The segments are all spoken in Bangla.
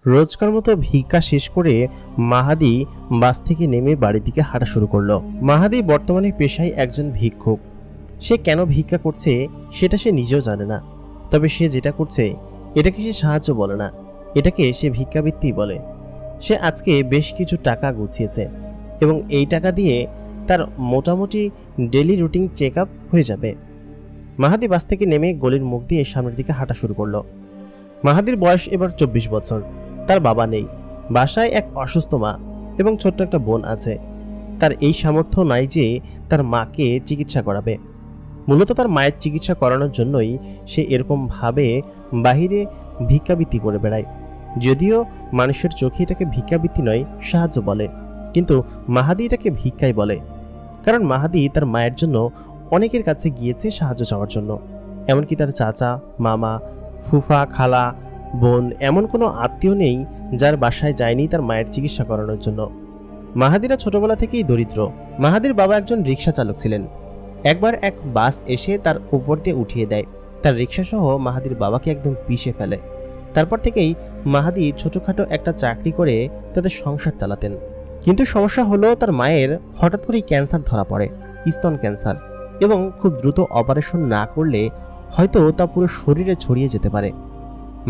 রোজকার মতো ভিক্ষা শেষ করে মাহাদি বাস থেকে নেমে বাড়ির দিকে হাঁটা শুরু করলো। মাহাদি বর্তমানে পেশায় একজন ভিক্ষুক। সে কেন ভিক্ষা করছে সেটা সে নিজেও জানে না, তবে সে যেটা করছে এটাকে সে সাহায্য বলে না, এটাকে সে ভিক্ষাবৃত্তি বলে। সে আজকে বেশ কিছু টাকা গুছিয়েছে এবং এই টাকা দিয়ে তার মোটামুটি ডেলি রুটিন চেক আপ হয়ে যাবে। মাহাদি বাস থেকে নেমে গলির মুখ দিয়ে সামনের দিকে হাঁটা শুরু করলো। মাহাদির বয়স এবার 24 বছর। তার বাবা নেই, বাসায় এক অসুস্থ মা এবং ছোট্ট একটা বোন আছে। তার এই সামর্থ্য নাই যে তার মাকে চিকিৎসা করাবে। মূলত তার মায়ের চিকিৎসা করানোর জন্যই সে এরকমভাবে বাহিরে ভিক্ষাবৃত্তি করে বেড়ায়। যদিও মানুষের চোখে এটাকে ভিক্ষাবৃত্তি নয়, সাহায্য বলে, কিন্তু মাহাদি এটাকে ভিক্ষাই বলে। কারণ মাহাদি তার মায়ের জন্য অনেকের কাছে গিয়েছে সাহায্য চাওয়ার জন্য। এমনকি তার চাচা, মামা, ফুফা, খালা, বোন, এমন কোনো আত্মীয় নেই যার বাসায় যায়নি তার মায়ের চিকিৎসা করানোর জন্য। মাহাদিরা ছোটবেলা থেকেই দরিদ্র। মাহাদির বাবা একজন রিক্সা চালক ছিলেন। একবার এক বাস এসে তার উপর দিয়ে উঠিয়ে দেয়। তার রিক্সা সহ মাহাদির বাবাকে একদম পিষে ফেলে। তারপর থেকেই মাহাদি ছোটখাটো একটা চাকরি করে তাদের সংসার চালাতেন। কিন্তু সমস্যা হলো তার মায়ের হঠাৎ করেই ক্যান্সার ধরা পড়ে, স্তন ক্যান্সার, এবং খুব দ্রুত অপারেশন না করলে হয়তো তা পুরো শরীরে ছড়িয়ে যেতে পারে।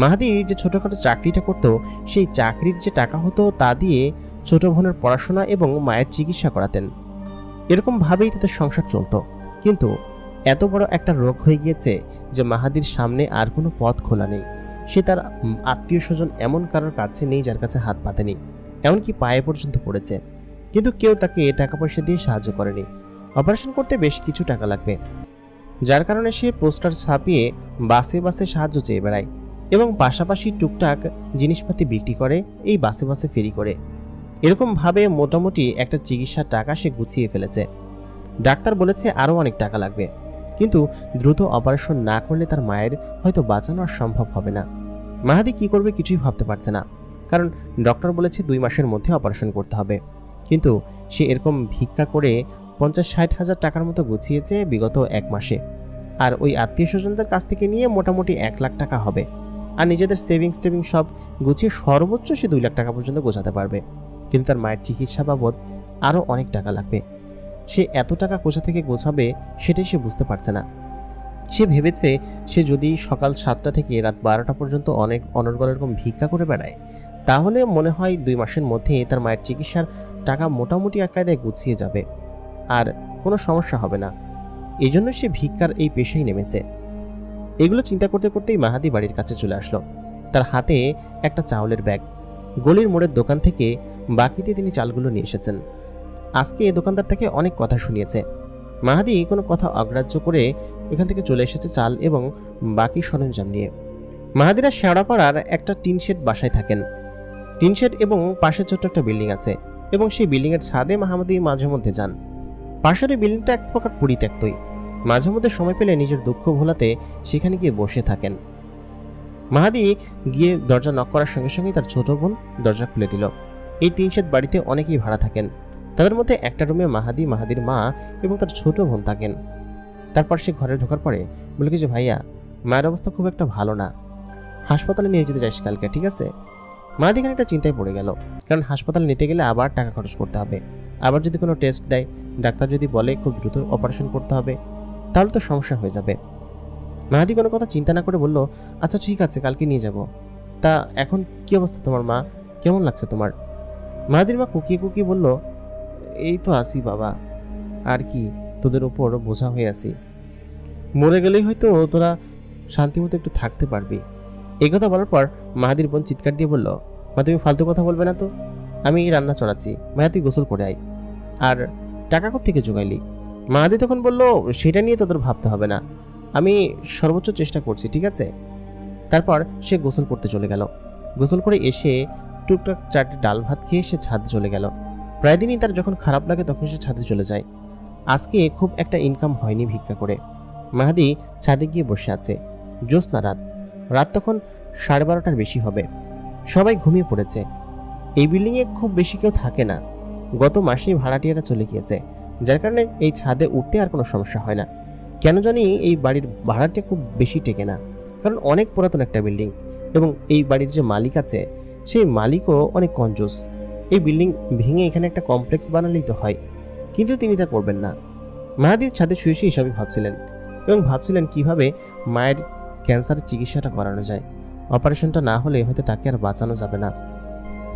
মাহাদি যে ছোটখাটো চাকরিটা করত, সেই চাকরির যে টাকা হতো তা দিয়ে ছোট বোনের পড়াশোনা এবং মায়ের চিকিৎসা করাতেন। এরকমভাবেই তাদের সংসার চলত। কিন্তু এত বড় একটা রোগ হয়ে গিয়েছে যে মাহাদির সামনে আর কোনো পথ খোলা নেই। সে তার আত্মীয় স্বজন এমন কারোর কাছে নেই যার কাছে হাত পাতেনি, এমনকি পায়ে পর্যন্ত পড়েছে, কিন্তু কেউ তাকে টাকা পয়সা দিয়ে সাহায্য করেনি। অপারেশন করতে বেশ কিছু টাকা লাগবে, যার কারণে সে পোস্টার ছাপিয়ে বাসে বাসে সাহায্য চেয়ে বেড়ায় এবং পাশাপাশি টুকটাক জিনিসপাতি বিক্রি করে এই বাসে বাসে ফেরি করে। এরকমভাবে মোটামুটি একটা চিকিৎসার টাকা সে গুছিয়ে ফেলেছে। ডাক্তার বলেছে আরও অনেক টাকা লাগবে, কিন্তু দ্রুত অপারেশন না করলে তার মায়ের হয়তো বাঁচানো আর সম্ভব হবে না। মাহাদি কি করবে কিছুই ভাবতে পারছে না, কারণ ডক্টর বলেছে 2 মাসের মধ্যে অপারেশন করতে হবে। কিন্তু সে এরকম ভিক্ষা করে 50-60 হাজার টাকার মতো গুছিয়েছে বিগত 1 মাসে, আর ওই আত্মীয় স্বজনদের কাছ থেকে নিয়ে মোটামুটি 1 লাখ টাকা হবে। আর নিজেদের সেভিংস সব গুছিয়ে সর্বোচ্চ সে 2 লাখ টাকা পর্যন্ত গোছাতে পারবে। কিন্তু তার মায়ের চিকিৎসা বাবদ আরও অনেক টাকা লাগবে। সে এত টাকা কোথা থেকে গোছাবে সেটাই সে বুঝতে পারছে না। সে ভেবেছে সে যদি সকাল 7টা থেকে রাত 12টা পর্যন্ত অনেক অনর্গল এরকম ভিক্ষা করে বেড়ায়, তাহলে মনে হয় 2 মাসের মধ্যে তার মায়ের চিকিৎসার টাকা মোটামুটি এক কায়দায় গুছিয়ে যাবে আর কোনো সমস্যা হবে না। এই জন্য সে ভিক্ষার এই পেশায় নেমেছে। এগুলো চিন্তা করতে করতেই মাহাদি বাড়ির কাছে চলে আসলো। তার হাতে একটা চাউলের ব্যাগ। গলির মোড়ের দোকান থেকে বাকিতে তিনি চালগুলো নিয়ে এসেছেন। আজকে এই দোকানদার থেকে অনেক কথা শুনিয়েছে। মাহাদি কোনো কথা অগ্রাহ্য করে এখান থেকে চলে এসেছে চাল এবং বাকি সরঞ্জাম নিয়ে। মাহাদিরা শেওড়াপাড়ার একটা টিন শেড বাসায় থাকেন। টিন শেড এবং পাশে ছোট্ট একটা বিল্ডিং আছে, এবং সেই বিল্ডিংয়ের ছাদে মাহাদি মাঝে মধ্যে যান। পাশের বিল্ডিংটা এক প্রকার পরিত্যক্তই। মাঝে মধ্যে সময় পেলে নিজের দুঃখ ভোলাতে সেখানে গিয়ে বসে থাকেন। মাহাদি গিয়ে দরজা নক করার সঙ্গে সঙ্গেই তার ছোট বোন দরজা খুলে দিল। এই টিন শেড বাড়িতে অনেকেই ভাড়া থাকেন। তাদের মধ্যে একটা রুমে মাহাদি, মাহাদির মা এবং তার ছোট বোন থাকেন। তারপর সে ঘরে ঢোকার পরে বলে কি যে, ভাইয়া, মায়ের অবস্থা খুব একটা ভালো না, হাসপাতালে নিয়ে যেতে যাস কালকে, ঠিক আছে? মাহাদি খানিকটা চিন্তায় পড়ে গেল, কারণ হাসপাতালে নিতে গেলে আবার টাকা খরচ করতে হবে। আবার যদি কোনো টেস্ট দেয়, ডাক্তার যদি বলে খুব দ্রুত অপারেশন করতে হবে, তাহলে তো সমস্যা হয়ে যাবে। মাহাদি কোনো কথা চিন্তা না করে বলল, আচ্ছা ঠিক আছে, কালকে নিয়ে যাব। তা এখন কি অবস্থা তোমার মা? কেমন লাগছে তোমার? মাহাদির মা কুকিয়ে কুকিয়ে বলল, এই তো আসি বাবা, আর কি, তোদের ওপর বোঝা হয়ে আসি। মরে গেলেই হয়তো তোরা শান্তিমতো একটু থাকতে পারবি। এই কথা বলার পর মাহাদির বোন চিৎকার দিয়ে বলল, মা তুমি ফালতু কথা বলবে না তো, আমি রান্না চড়াচ্ছি, মায়া তুই গোসল করে আয়। আর টাকা কোত্থেকে জোগাইলি? মাহাদি তখন বলল, সেটা নিয়ে তোদের ভাবতে হবে না, আমি সর্বোচ্চ চেষ্টা করছি, ঠিক আছে? তারপর সে গোসল করতে চলে গেল। গোসল করে এসে টুকটাক 4টে ডাল ভাত খেয়ে সে ছাদে চলে গেল। প্রায় দিনই তার যখন খারাপ লাগে তখন সে ছাদে চলে যায়। আজকে খুব একটা ইনকাম হয়নি ভিক্ষা করে। মাহাদি ছাদে গিয়ে বসে আছে। জ্যোৎস্না রাত তখন 12:30টার বেশি হবে। সবাই ঘুমিয়ে পড়েছে। এই বিল্ডিংয়ে খুব বেশি কেউ থাকে না। গত মাসেই ভাড়াটিয়ারা চলে গিয়েছে, যার কারণে এই ছাদে উঠতে আর কোনো সমস্যা হয় না। কেন জানি এই বাড়ির ভাড়াটা খুব বেশি টেকে না, কারণ অনেক পুরাতন একটা বিল্ডিং, এবং এই বাড়ির যে মালিক আছে সেই মালিকও অনেক কঞ্জুস। এই বিল্ডিং ভেঙে এখানে একটা কমপ্লেক্স বানালেই তো হয়, কিন্তু তিনি তা করবেন না। মাহাদি ছাদে শুয়ে শুয়ে এসবই ভাবছিলেন এবং ভাবছিলেন কিভাবে মায়ের ক্যান্সারের চিকিৎসাটা করানো যায়। অপারেশনটা না হলে হয়তো তাকে আর বাঁচানো যাবে না।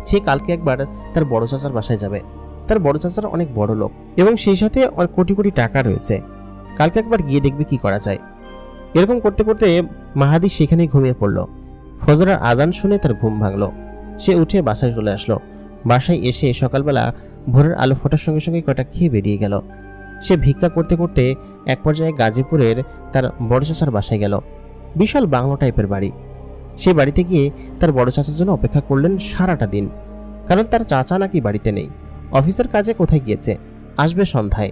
সে কালকে একবার তার বড় চাচার বাসায় যাবে। তার বড় চাচার অনেক বড় লোক এবং সেই সাথে কোটি কোটি টাকা রয়েছে। কালকে একবার গিয়ে দেখবে কি করা যায়। এরকম করতে করতে মাহাদি সেখানেই ঘুমিয়ে পড়ল। ফজরের আজান শুনে তার ঘুম ভাঙল। সে উঠে বাসায় চলে আসলো। বাসায় এসে সকালবেলা ভোরের আলো ফোটার সঙ্গে সঙ্গে কটা খেয়ে বেরিয়ে গেল। সে ভিক্ষা করতে করতে এক পর্যায়ে গাজীপুরের তার বড় চাচার বাসায় গেল। বিশাল বাংলো টাইপের বাড়ি। সে বাড়িতে গিয়ে তার বড় চাচার জন্য অপেক্ষা করলেন সারাটা দিন, কারণ তার চাচা নাকি বাড়িতে নেই, অফিসের কাজে কোথায় গিয়েছে, আসবে সন্ধ্যায়।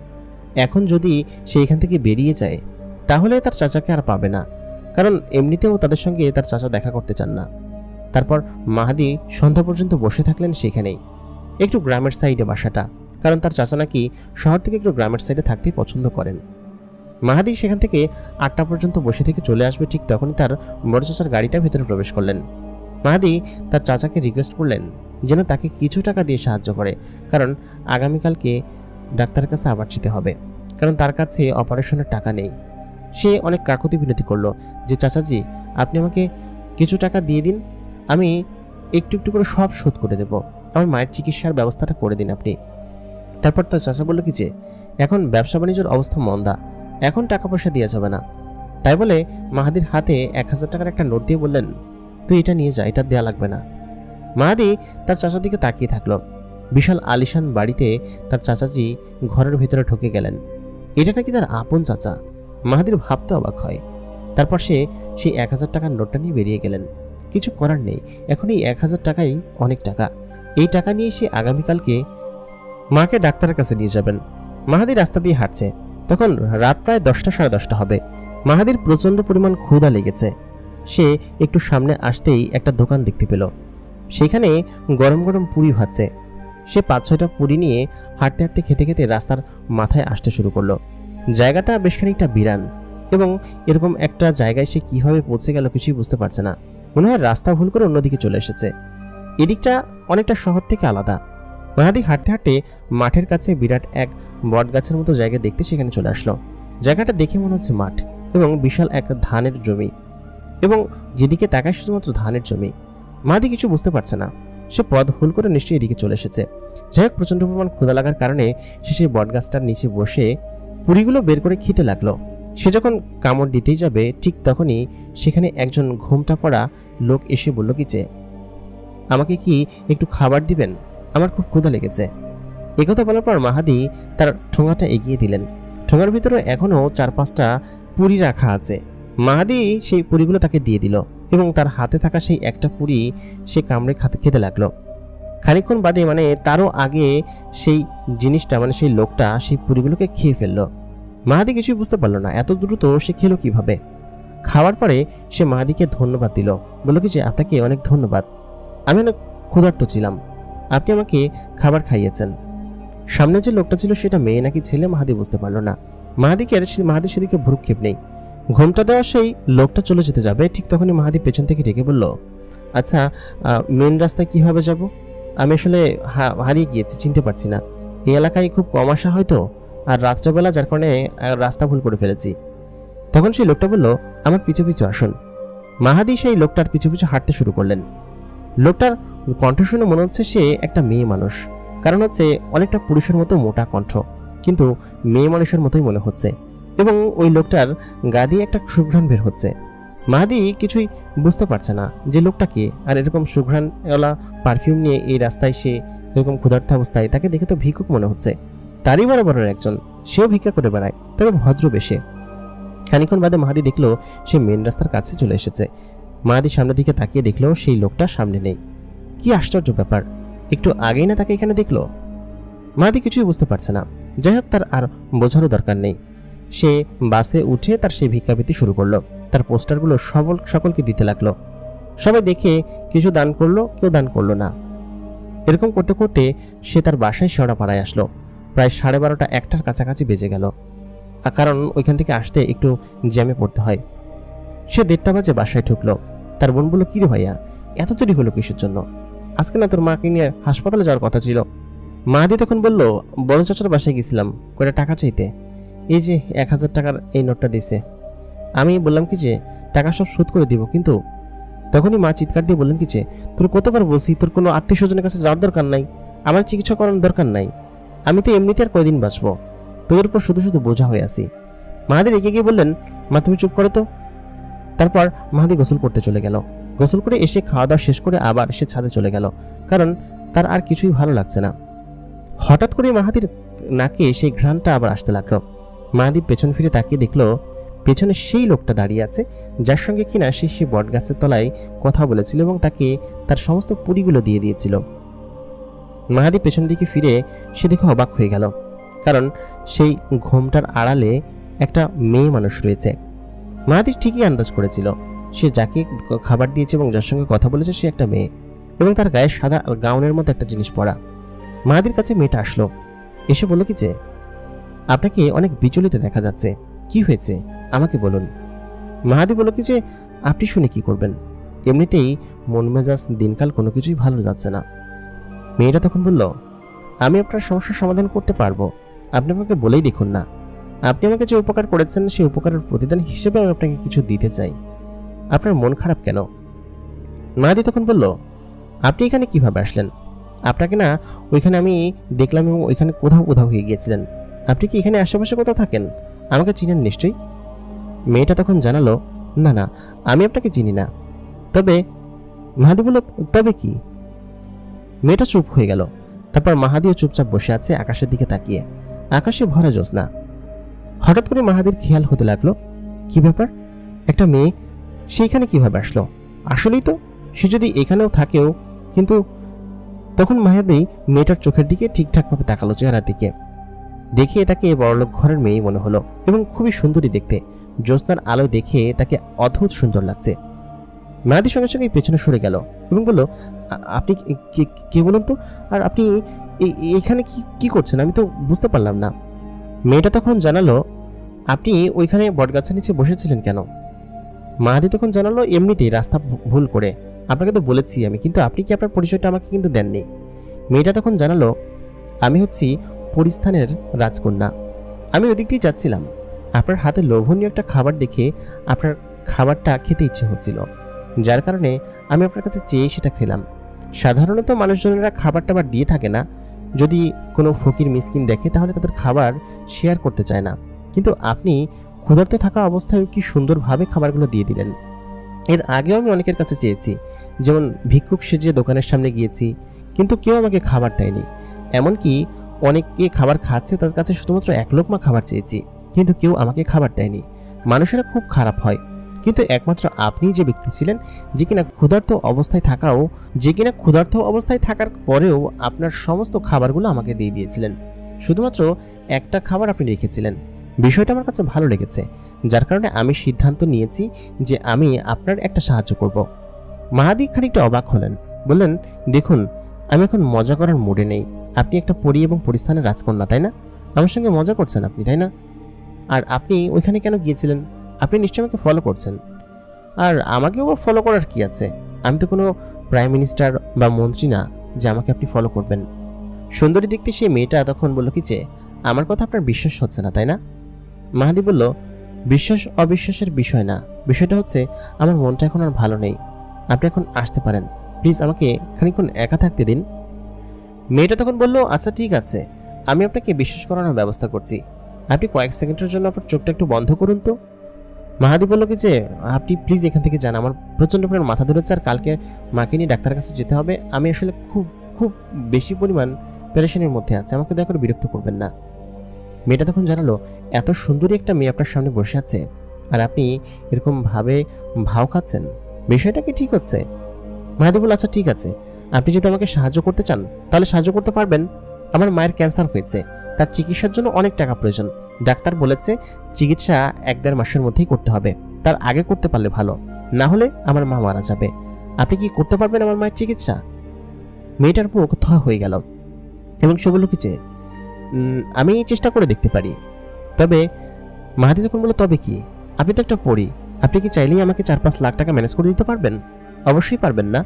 এখন যদি সে এখান থেকে বেরিয়ে যায় তাহলে তার চাচাকে আর পাবে না, কারণ এমনিতেও তাদের সঙ্গে তার চাচা দেখা করতে চান না। তারপর মাহাদি সন্ধ্যা পর্যন্ত বসে থাকলেন সেখানেই। একটু গ্রামের সাইডে বাসাটা, কারণ তার চাচা নাকি শহর থেকে একটু গ্রামের সাইডে থাকতেই পছন্দ করেন। মাহাদি সেখান থেকে 8টা পর্যন্ত বসে থেকে চলে আসবে, ঠিক তখনই তার বড় চাচার গাড়িটা ভেতরে প্রবেশ করলেন। মাহাদি তার চাচাকে রিকোয়েস্ট করলেন যেন তাকে কিছু টাকা দিয়ে সাহায্য করে, কারণ আগামীকালকে ডাক্তারের কাছে আবার যেতে হবে, কারণ তার কাছে অপারেশনের টাকা নেই। সে অনেক কাকুতি বিনতি করলো যে চাচাজি, আপনি আমাকে কিছু টাকা দিয়ে দিন, আমি একটু একটু করে সব শোধ করে দেব, আমার মায়ের চিকিৎসার ব্যবস্থাটা করে দিন আপনি। তারপর তার চাচা বলল কি যে এখন ব্যবসা বাণিজ্যের অবস্থা মন্দা, এখন টাকা পয়সা দেওয়া যাবে না। তাই বলে মাহাদির হাতে 1000 টাকার একটা নোট দিয়ে বললেন, তুই এটা নিয়ে যা, এটা দেওয়া লাগবে না। মাহাদি তার চাচার দিকে তাকিয়ে থাকলো। বিশাল আলিশান বাড়িতে তার চাচাজি ঘরের ভিতরে ঢুকে গেলেন। এটা নাকি তার আপন চাচা। মাহাদির ভাবতে অবাক হয়। তারপর সে সেই 1000 টাকার নোটটা নিয়ে বেরিয়ে গেলেন। কিছু করার নেই, এখন এই 1000 টাকাই অনেক টাকা। এই টাকা নিয়ে সে আগামীকালকে মাকে ডাক্তারের কাছে নিয়ে যাবেন। মাহাদি রাস্তা দিয়ে হাঁটছে, তখন রাত প্রায় 10টা সাড়ে 10টা হবে। মাহাদির প্রচণ্ড পরিমাণ ক্ষুধা লেগেছে। সে একটু সামনে আসতেই একটা দোকান দেখতে পেল, সেখানে গরম গরম পুরি ভাজছে। সে 5-6টা পুরি নিয়ে হাঁটতে হাঁটতে খেতে খেতে রাস্তার মাথায় আসতে শুরু করলো। জায়গাটা বেশ খানিকটা বিরান এবং এরকম একটা জায়গায় সে কিভাবে পৌঁছে গেল কিছুই বুঝতে পারছে না। মনে হয় রাস্তা ভুল করে অন্যদিকে চলে এসেছে। এদিকটা অনেকটা শহর থেকে আলাদা। মাহাদি হাঁটতে হাঁটতে মাঠের কাছে বিরাট এক বট গাছের মতো জায়গা দেখতে সেখানে চলে আসলো। জায়গাটা দেখে মনে হচ্ছে মাঠ এবং বিশাল এক ধানের জমি, এবং যেদিকে তাকায় শুধুমাত্র ধানের জমি। মাহাদি কিছু বুঝতে পারছে না, সে পথ ভুল করে নিশ্চয়ই এদিকে চলে এসেছে। যাই হোক, প্রচণ্ড পরিমাণ ক্ষুধা লাগার কারণে সে সেই বট গাছটার নিচে বসে পুরিগুলো বের করে খেতে লাগলো। সে যখন কামড় দিতেই যাবে ঠিক তখনই সেখানে একজন ঘোমটা পড়া লোক এসে বলল কি যে, আমাকে কি একটু খাবার দিবেন, আমার খুব ক্ষুধা লেগেছে। একথা বলার পর মাহাদি তার ঠোঙাটা এগিয়ে দিলেন। ঠোঙার ভিতরে এখনও 4-5টা পুরি রাখা আছে। মাহাদি সেই পুরিগুলো তাকে দিয়ে দিল এবং তার হাতে থাকা সেই একটা পুরি সে কামড়ে খেতে লাগলো। খানিকক্ষণ বাদে, মানে তারও আগে, সেই জিনিসটা মানে সেই লোকটা সেই পুরিগুলোকে খেয়ে ফেললো। মাহাদি কিছুই বুঝতে পারলো না এত দ্রুত সে খেলো কিভাবে। খাওয়ার পরে সে মাহাদিকে ধন্যবাদ দিল, বলল কি যে, আপনাকে অনেক ধন্যবাদ, আমি অনেক ক্ষুধার্ত ছিলাম, আপনি আমাকে খাবার খাইয়েছেন। সামনে যে লোকটা ছিল সেটা মেয়ে নাকি ছেলে মাহাদি বুঝতে পারলো না। মাহাদির সেদিকে ভ্রুক্ষেপ নেই। ঘোমটা দেওয়া সেই লোকটা চলে যেতে যাবে, ঠিক তখনই মাহাদি পেছন থেকে ডেকে বলল, আচ্ছা মেন রাস্তায় কিভাবে যাব? আমি আসলে হারিয়ে গিয়েছি, চিনতে পারছি না। এই এলাকায় খুব কম আসা হয়তো, আর রাত্রেবেলা, যার কারণে রাস্তা ভুল করে ফেলেছি। তখন সেই লোকটা বলল, আমার পিছু পিছু আসুন। মাহাদি সেই লোকটার পিছু পিছু হাঁটতে শুরু করলেন। লোকটার কণ্ঠ শুনে মনে হচ্ছে সে একটা মেয়ে মানুষ, কারণ হচ্ছে অনেকটা পুরুষের মতো মোটা কণ্ঠ, কিন্তু মেয়ে মানুষের মতোই মনে হচ্ছে, এবং ওই লোকটার গা দিয়ে একটা সুঘ্রাণ বের হচ্ছে। মাহাদি কিছুই বুঝতে পারছে না যে লোকটা কে, আর এরকম সুঘ্রাণওয়ালা পারফিউম নিয়ে এই রাস্তায় সে এরকম ক্ষুধার্ত অবস্থায়। তাকে দেখে তো ভিক্ষুক মনে হচ্ছে, তারই বরাবরের একজন, সেও ভিক্ষা করে বেড়ায়, তবে ভদ্র বেশে। খানিক্ষণ বাদে মাহাদি দেখলো সে মেন রাস্তার কাছে চলে এসেছে। মাহাদি সামনের দিকে তাকিয়ে দেখলো সেই লোকটা সামনে নেই। কি আশ্চর্য ব্যাপার, একটু আগেই না তাকে এখানে দেখলো। মাহাদি কিছুই বুঝতে পারছে না। যাই হোক, তার আর বোঝারও দরকার নেই। সে বাসে উঠে তার সেই ভিক্ষাবৃত্তি শুরু করলো। তার পোস্টারগুলো সকলকে দিতে লাগলো। সবাই দেখে কিছু দান করলো, কেউ দান করলো না। এরকম করতে করতে সে তার বাসায় শেওড়াপাড়ায় আসলো। প্রায় 12:30-1টার কাছাকাছি বেজে গেল, কারণ ওইখান থেকে আসতে একটু জ্যামে পড়তে হয়। সে 1:30 বাজে বাসায় ঢুকলো। তার বোন বলল, কি রে ভাইয়া, এত দেরি হলো কিসের জন্য? আজকে না তোর মাকে নিয়ে হাসপাতালে যাওয়ার কথা ছিল। মাহাদি তখন বলল, বড় চাচার বাসায় গেছিলাম কয়টা টাকা চাইতে, এই যে 1000 টাকার এই নোটটা দিছে। আমি বললাম কি যে টাকা সব শোধ করে দিব, কিন্তু তখনই মা চিৎকার দিয়ে বললেন কি যে তোর কতবার বলছি তোর কোনো আত্মীয় স্বজনের কাছে যাওয়ার দরকার নাই, আমার চিকিৎসা করানোর দরকার নাই, আমি তো এমনিতে আর কয়দিন বাঁচবো, তোদের উপর শুধু শুধু বোঝা হয়ে আছি। মাহাদি রেগে গিয়ে বললেন, মা তুমি চুপ করো তো। তারপর মাহাদি গোসল করতে চলে গেল। গোসল করে এসে খাওয়া দাওয়া শেষ করে আবার সে ছাদে চলে গেল, কারণ তার আর কিছুই ভালো লাগছে না। হঠাৎ করে মাহাদির নাকে সেই ঘ্রাণটা আবার আসতে লাগলো। মাহাদি পেছন ফিরে তাকিয়ে দেখলো পেছনে সেই লোকটা দাঁড়িয়ে আছে, যার সঙ্গে কিনা সে বটগাছের তলায় কথা বলেছিল এবং তাকে তার সমস্ত পুরিগুলো দিয়ে দিয়েছিল। মাহাদি পেছন দিকে ফিরে সে দেখে অবাক হয়ে গেল, কারণ সেই ঘোমটার আড়ালে একটা মেয়ে মানুষ রয়েছে। মাহাদি ঠিকই আন্দাজ করেছিল সে যাকে খাবার দিয়েছে এবং যার সঙ্গে কথা বলেছে সে একটা মেয়ে, এবং তার গায়ে সাদা গাউনের মতো একটা জিনিস পরা। মাহাদির কাছে মেয়েটা আসলো, এসে বলল কি যে আপনাকে অনেক বিচলিত দেখা যাচ্ছে, কি হয়েছে আমাকে বলুন। মাহাদি বলল কি যে আপনি শুনে কি করবেন, এমনিতেই মন মেজাজ দিনকাল কোনো কিছুই ভালো যাচ্ছে না। মেয়েটা তখন বলল, আমি আপনার সমস্যার সমাধান করতে পারবো, আপনি আমাকে বলেই দেখুন না, আপনি আমাকে যে উপকার করেছেন সেই উপকারের প্রতিদান হিসেবে আমি আপনাকে কিছু দিতে চাই, আপনার মন খারাপ কেন? মাহাদি তখন বলল, আপনি এখানে কিভাবে আসলেন? আপনাকে না ওইখানে আমি দেখলাম এবং ওইখানে কোথাও হয়ে গিয়েছিলেন, আপনি কি এখানে আশেপাশে কোথাও থাকেন? আমাকে চিনেন নিশ্চয়ই। মেয়েটা তখন জানালো, না না, আমি আপনাকে চিনি না। তবে মাহাদি বলল, তবে কি? মেয়েটা চুপ হয়ে গেল। তারপর মাহাদিও চুপচাপ বসে আছে আকাশের দিকে তাকিয়ে, আকাশে ভরা জ্যোৎস্না। হঠাৎ করে মাহাদির খেয়াল হতে লাগলো, কি ব্যাপার, একটা মেয়ে সেইখানে কিভাবে আসলো? আসলেই তো সে যদি এখানেও থাকেও, কিন্তু তখন মাহাদি মেয়েটার চোখের দিকে ঠিকঠাকভাবে তাকালো, চেহারার দিকে দেখে তাকে বড়লোক ঘরের মেয়ে মনে হলো এবং খুবই সুন্দরী দেখতে। জ্যোৎস্নার আলো দেখে তাকে অদ্ভুত সুন্দর লাগছে। মাহাদি সঙ্গে সঙ্গে পেছনে সরে গেল এবং বলল, আপনি কে বলুন তো, আর আপনি এখানে কি করছেন? আমি তো বুঝতে পারলাম না। মেয়েটা তখন জানালো, আপনি ওইখানে বটগাছের নিচে বসেছিলেন কেন? মাহাদি তখন জানালো, এমনিতেই রাস্তা ভুল করে, আপনাকে তো বলেছি আমি, কিন্তু আপনি কি আপনার পরিচয়টা আমাকে কিন্তু দেননি। মেয়েটা তখন জানালো, আমি হচ্ছি পরিস্থানের রাজকন্যা, আমি ওদিক দিয়ে যাচ্ছিলাম, আপনার হাতে লোভনীয় একটা খাবার দেখে আপনার খাবারটা খেতে ইচ্ছে হচ্ছিল, যার কারণে আমি আপনার কাছে চেয়ে সেটা খেলাম। সাধারণত মানুষজনেরা খাবার টাবার দিয়ে থাকে না, যদি কোনো ফকির মিসকিন দেখে তাহলে তাদের খাবার শেয়ার করতে চায় না, কিন্তু আপনি ক্ষুধার্ত থাকা অবস্থায় কি সুন্দরভাবে খাবারগুলো দিয়ে দিলেন। এর আগেও আমি অনেকের কাছে চেয়েছি, যেমন ভিক্ষুক সেজে দোকানের সামনে গিয়েছি, কিন্তু কেউ আমাকে খাবার দেয়নি। এমনকি অনেকে খাবার খাচ্ছে, তার কাছে শুধুমাত্র 1 লোকমা খাবার চেয়েছি, কিন্তু কেউ আমাকে খাবার দেয়নি। মানুষেরা খুব খারাপ হয়, কিন্তু একমাত্র আপনি যে ব্যক্তি ছিলেন যে কিনা ক্ষুধার্ত অবস্থায় থাকার পরেও আপনার সমস্ত খাবারগুলো আমাকে দিয়ে দিয়েছিলেন, শুধুমাত্র একটা খাবার আপনি রেখেছিলেন। বিষয়টা আমার কাছে ভালো লেগেছে, যার কারণে আমি সিদ্ধান্ত নিয়েছি যে আমি আপনার একটা সাহায্য করব। মাহাদি খানিকটা অবাক হলেন, বললেন, দেখুন আমি এখন মজা করার মুডে নেই, আপনি একটা পরী এবং পরিস্থানের রাজকন্যা, তাই না? আমার সঙ্গে মজা করছেন আপনি, তাই না? আর আপনি ওইখানে কেন গিয়েছিলেন? আপনি নিশ্চয়ই আমাকে ফলো করছেন। আর আমাকেও ফলো করার কি আছে? আমি তো কোনো প্রাইম মিনিস্টার বা মন্ত্রী না যে আমাকে আপনি ফলো করবেন। সুন্দরী দেখতে সেই মেয়েটা তখন বলল কি যে, আমার কথা আপনার বিশ্বাস হচ্ছে না, তাই না? মাহাদি বলল, বিশ্বাস অবিশ্বাসের বিষয় না, বিষয়টা হচ্ছে আমার মনটা এখন আর ভালো নেই, আপনি এখন আসতে পারেন, প্লিজ আমাকে খানিকক্ষণ একা থাকতে দিন। মেয়েটা তখন বলল, আচ্ছা ঠিক আছে, আমি আপনাকে বিশ্বাস করানোর ব্যবস্থা করছি, আপনি কয়েক সেকেন্ডের জন্য আপনার চোখটা একটু বন্ধ করুন তো। মাহাদি বলল কি যে, আপনি প্লিজ এখান থেকে যান, আমার প্রচণ্ড পরিমাণ মাথা ধরেছে, আর কালকে মাকে নিয়ে ডাক্তারের কাছে যেতে হবে, আমি আসলে খুব খুব বেশি পরিমাণ পেরেশানির মধ্যে আছে, আমাকে দয়া করে বিরক্ত করবেন না। মেয়েটা তখন জানালো, এত সুন্দরী একটা মেয়ে আপনার সামনে বসে আছে আর আপনি এরকম ভাবে ভাও খাচ্ছেন, বিষয়টা কি ঠিক হচ্ছে? মাহাদি বলল, আচ্ছা ঠিক আছে, আপনি যদি আমাকে সাহায্য করতে চান তাহলে সাহায্য করতে পারবেন। আমার মায়ের ক্যান্সার হয়েছে, তার চিকিৎসার জন্য অনেক টাকা প্রয়োজন, ডাক্তার বলেছে চিকিৎসা 1-1.5 মাসের মধ্যেই করতে হবে, তার আগে করতে পারলে ভালো, না হলে আমার মা মারা যাবে। আপনি কি করতে পারবেন আমার মায়ের চিকিৎসা? মেয়েটার মুখ থা হয়ে গেল এবং সে বলল কি যে, আমি চেষ্টা করে দেখতে পারি। তবে মাহাদি তখন বলল, তবে কি? আপনি তো একটা পরী, আপনি কি চাইলেই আমাকে 4-5 লাখ টাকা ম্যানেজ করে দিতে পারবেন? অবশ্যই পারবেন না,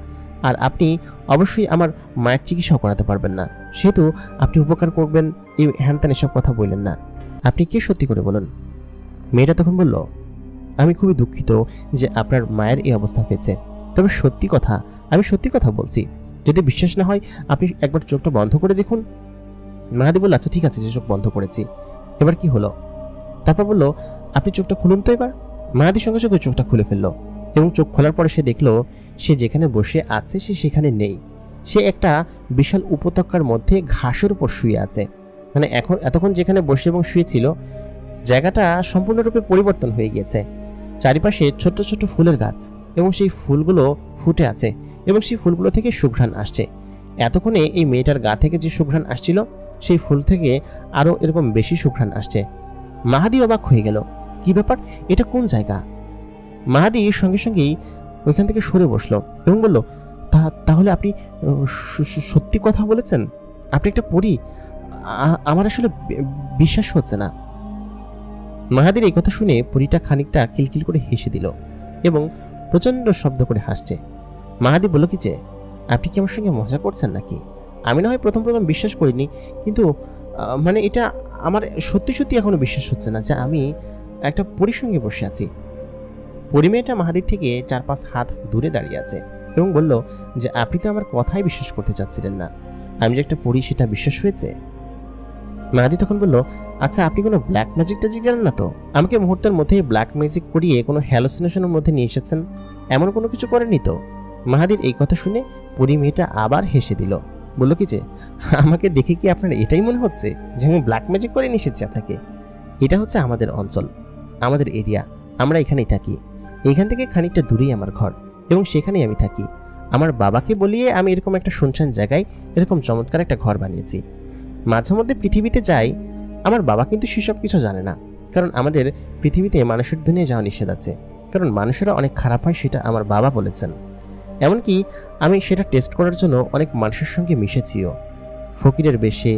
আর আপনি অবশ্যই আমার মায়ের চিকিৎসাও করাতে পারবেন না, সেহেতু আপনি উপকার করবেন এই হ্যানত্যান এসব কথা বললেন না। আপনি কি সত্যি করে বলুন। মেয়েটা তখন বলল, আমি খুবই দুঃখিত যে আপনার মায়ের এই অবস্থা হয়েছে, তবে সত্যি কথা, আমি সত্যি কথা বলছি। যদি বিশ্বাস না হয় আপনি একবার চোখটা বন্ধ করে দেখুন। মাহাদি বলল, আচ্ছা ঠিক আছে, যে চোখ বন্ধ করেছি, এবার কি হলো? তারপর বলল, আপনি চোখটা খুলুন তো এবার। মাহাদির সঙ্গে সঙ্গে চোখটা খুলে ফেললো এবং চোখ খোলার পরে সে দেখলো সে যেখানে বসে আছে সে সেখানে নেই। সে একটা বিশাল উপত্যকার মধ্যে ঘাসের উপর শুয়ে আছে। মানে এতক্ষণ যেখানে বসে এবং শুয়েছিল জায়গাটা সম্পূর্ণরূপে পরিবর্তন হয়ে গিয়েছে। চারিপাশে ছোট্ট ছোট্ট ফুলের গাছ এবং সেই ফুলগুলো ফুটে আছে এবং সেই ফুলগুলো থেকে সুঘ্রাণ আসছে। এতক্ষণে এই মেয়েটার গা থেকে যে সুঘ্রাণ আসছিল সেই ফুল থেকে আরও এরকম বেশি সুঘ্রাণ আসছে। মাহাদি অবাক হয়ে গেল, কি ব্যাপার, এটা কোন জায়গা? মাহাদি সঙ্গে সঙ্গেই ওইখান থেকে সরে বসলো এবং বলল, তাহলে আপনি সত্যি কথা বলেছেন, আপনি একটা পরী? আমার আসলে বিশ্বাস হচ্ছে না। মাহাদির এই কথা শুনে পরীটা খানিকটা কিলকিল করে হেসে দিল এবং প্রচণ্ড শব্দ করে হাসছে। মাহাদি বলল, কি যে আপনি কি আমার সঙ্গে মজা করছেন নাকি? আমি না হয় প্রথম বিশ্বাস করিনি, কিন্তু মানে এটা আমার সত্যি সত্যি এখনো বিশ্বাস হচ্ছে না যে আমি একটা পরীর সঙ্গে বসে আছি। পরী মেয়েটা মাহাদির থেকে 4-5 হাত দূরে দাঁড়িয়ে আছে এবং বলল যে আপনি তো আমার কথাই বিশ্বাস করতে চাচ্ছিলেন না, আমি যে একটা পরী সেটা বিশ্বাস হয়েছে। মাহাদি তখন বলল, আচ্ছা আপনি কোনো ব্ল্যাক ম্যাজিক ট্যাজিক জানেন না তো? আমাকে মুহূর্তের মধ্যেই ব্ল্যাক ম্যাজিক করিয়ে কোনো হ্যালোসিনেশনের মধ্যে নিয়ে এসেছেন, এমন কোনো কিছু করেননি তো? মাহাদির এই কথা শুনে পরী মেয়েটা আবার হেসে দিল, বলল, কি যে আমাকে দেখে কি আপনার এটাই মনে হচ্ছে যে আমি ব্ল্যাক ম্যাজিক করে নিয়ে এসেছি আপনাকে? এটা হচ্ছে আমাদের অঞ্চল, আমাদের এরিয়া, আমরা এখানেই থাকি। এইখান থেকে খানিকটা দূরেই আমার ঘর এবং সেখানেই আমি থাকি। আমার বাবাকে বলিয়ে আমি এরকম একটা শুনশান জায়গায় এরকম চমৎকার একটা ঘর বানিয়েছি। মাঝে মধ্যে পৃথিবীতে যাই, আমার বাবা কিন্তু সেসব কিছু জানে না, কারণ আমাদের পৃথিবীতে মানুষের দুনিয়ায় যাওয়া নিষেধ আছে, কারণ মানুষেরা অনেক খারাপ হয় সেটা আমার বাবা বলেছেন। এমনকি আমি সেটা টেস্ট করার জন্য অনেক মানুষের সঙ্গে মিশেছিও, ফকিরের বেশে,